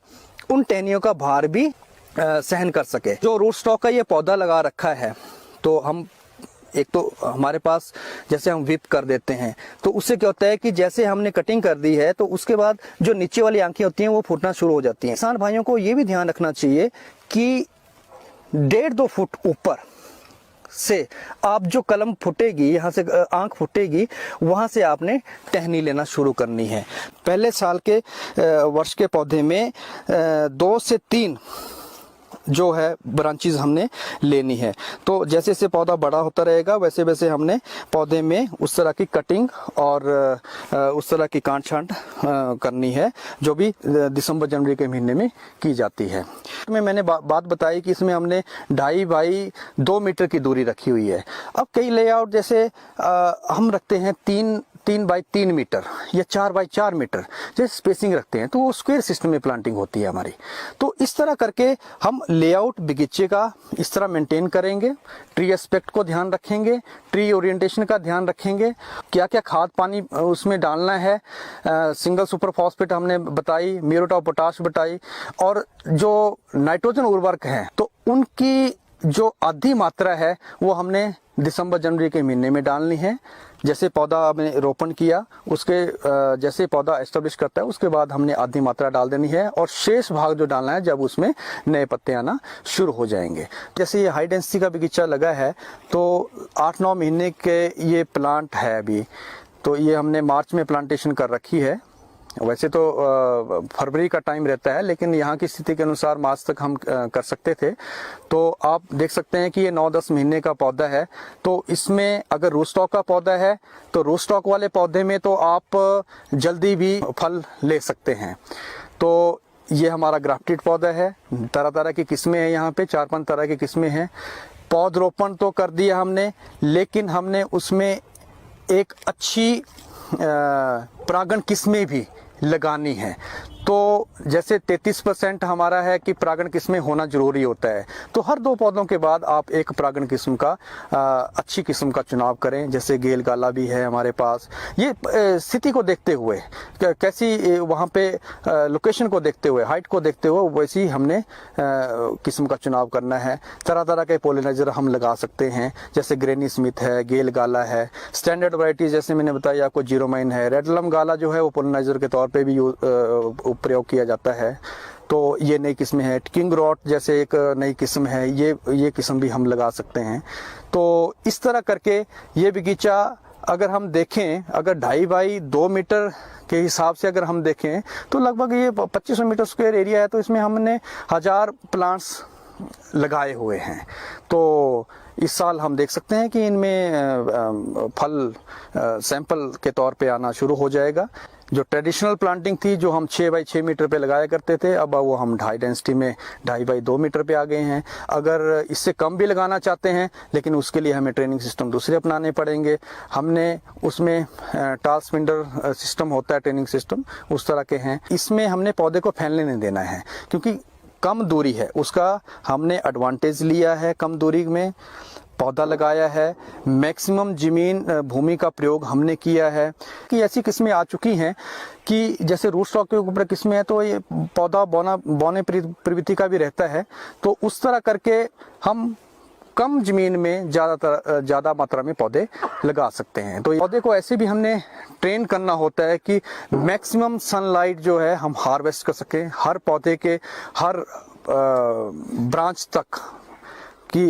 उन टहनियों का भार भी सहन कर सके। जो रूट स्टॉक का ये पौधा लगा रखा है तो हम एक तो हमारे पास जैसे हम विप कर देते हैं तो उससे क्या होता है कि जैसे हमने कटिंग कर दी है तो उसके बाद जो नीचे वाली आंखें होती हैं वो फूटना शुरू हो जाती हैं। किसान भाइयों को ये भी ध्यान रखना चाहिए कि 1.5-2 फुट ऊपर से आप जो कलम फुटेगी, यहाँ से आंख फुटेगी, वहाँ से आपने टहनी लेना शुरू करनी है। पहले साल के वर्ष के पौधे में 2 से 3 जो है ब्रांचेस हमने लेनी है। तो जैसे जैसे पौधा बड़ा होता रहेगा वैसे वैसे हमने पौधे में उस तरह की कटिंग और उस तरह की काट छांट करनी है, जो भी दिसंबर जनवरी के महीने में की जाती है। में मैंने बात बताई कि इसमें हमने 2.5 बाई 2 मीटर की दूरी रखी हुई है। अब कई लेआउट जैसे हम रखते हैं 3 बाई 3 मीटर या 4 बाई 4 मीटर जैसे स्पेसिंग रखते हैं, तो वो स्क्वायर सिस्टम में प्लांटिंग होती है हमारी। तो इस तरह करके हम लेआउट बगीचे का इस तरह मेंटेन करेंगे, ट्री एस्पेक्ट को ध्यान रखेंगे, ट्री ओरिएंटेशन का ध्यान रखेंगे, क्या क्या खाद पानी उसमें डालना है, सिंगल सुपर फॉस्फेट हमने बताई, म्यूरेट ऑफ पोटाश बताई, और जो नाइट्रोजन उर्वरक हैं तो उनकी जो आधी मात्रा है वो हमने दिसंबर जनवरी के महीने में डालनी है। जैसे पौधा हमने रोपण किया, उसके जैसे पौधा एस्टेब्लिश करता है उसके बाद हमने आधी मात्रा डाल देनी है, और शेष भाग जो डालना है जब उसमें नए पत्ते आना शुरू हो जाएंगे। जैसे ये हाई डेंसिटी का बगीचा लगा है तो 8-9 महीने के ये प्लांट है अभी, तो ये हमने मार्च में प्लांटेशन कर रखी है। वैसे तो फरवरी का टाइम रहता है, लेकिन यहाँ की स्थिति के अनुसार मार्च तक हम कर सकते थे। तो आप देख सकते हैं कि ये 9-10 महीने का पौधा है। तो इसमें अगर रूट स्टॉक का पौधा है तो रूट स्टॉक वाले पौधे में तो आप जल्दी भी फल ले सकते हैं। तो ये हमारा ग्राफ्टेड पौधा है, तरह तरह की किस्में हैं, यहाँ पे 4-5 तरह की किस्में हैं। पौधरोपण तो कर दिया हमने, लेकिन हमने उसमें एक अच्छी परागण किस्में भी लगानी है। तो जैसे 33% हमारा है कि परागण किस्में होना जरूरी होता है, तो हर 2 पौधों के बाद आप एक परागण किस्म का अच्छी किस्म का चुनाव करें। जैसे गेल गाला भी है हमारे पास। ये स्थिति को देखते हुए, कैसी वहाँ पे लोकेशन को देखते हुए, हाइट को देखते हुए वैसी हमने किस्म का चुनाव करना है। तरह तरह के पोलिनाइजर हम लगा सकते हैं, जैसे ग्रेनी स्मिथ है, गेल गाला है। स्टैंडर्ड वैरायटी जैसे मैंने बताया आपको जीरोमाइन है, रेडलम गाला जो है वो पोलिनाइजर के तौर पे भी प्रयोग किया जाता है। तो ये नई किस्में हैं। किंग रॉट जैसे एक नई किस्म है, ये किस्म भी हम लगा सकते हैं। तो इस तरह करके ये बगीचा अगर हम देखें, अगर 2.5 बाई 2 मीटर के हिसाब से अगर हम देखें तो लगभग ये 2500 मीटर स्क्वायर एरिया है। तो इसमें हमने 1000 प्लांट्स लगाए हुए हैं। तो इस साल हम देख सकते हैं कि इनमें फल सैंपल के तौर पे आना शुरू हो जाएगा। जो ट्रेडिशनल प्लांटिंग थी, जो हम 6 बाई 6 मीटर पे लगाया करते थे, अब वो हम हाई डेंसिटी में 2.5 बाई 2 मीटर पे आ गए हैं। अगर इससे कम भी लगाना चाहते हैं, लेकिन उसके लिए हमें ट्रेनिंग सिस्टम दूसरे अपनाने पड़ेंगे। हमने उसमें टाल स्पिंडर सिस्टम होता है, ट्रेनिंग सिस्टम उस तरह के हैं। इसमें हमने पौधे को फैलने नहीं देना है, क्योंकि कम दूरी है, उसका हमने एडवांटेज लिया है। कम दूरी में पौधा लगाया है, मैक्सिमम जमीन भूमि का प्रयोग हमने किया है। कि ऐसी किस्में आ चुकी हैं कि जैसे रूट स्टॉक के ऊपर किस्में हैं तो ये पौधा बोने प्रवृत्ति का भी रहता है। तो उस तरह करके हम कम जमीन में ज़्यादा मात्रा में पौधे लगा सकते हैं। तो पौधे को ऐसे भी हमने ट्रेन करना होता है कि मैक्सिमम सनलाइट जो है हम हार्वेस्ट कर सकें, हर पौधे के हर ब्रांच तक कि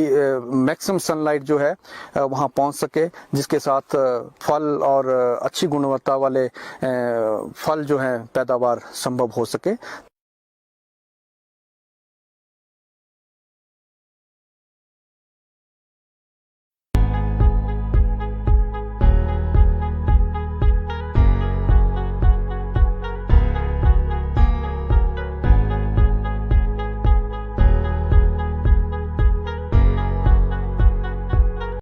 मैक्सिमम सनलाइट जो है वहाँ पहुँच सके, जिसके साथ फल और अच्छी गुणवत्ता वाले फल जो हैं पैदावार संभव हो सके।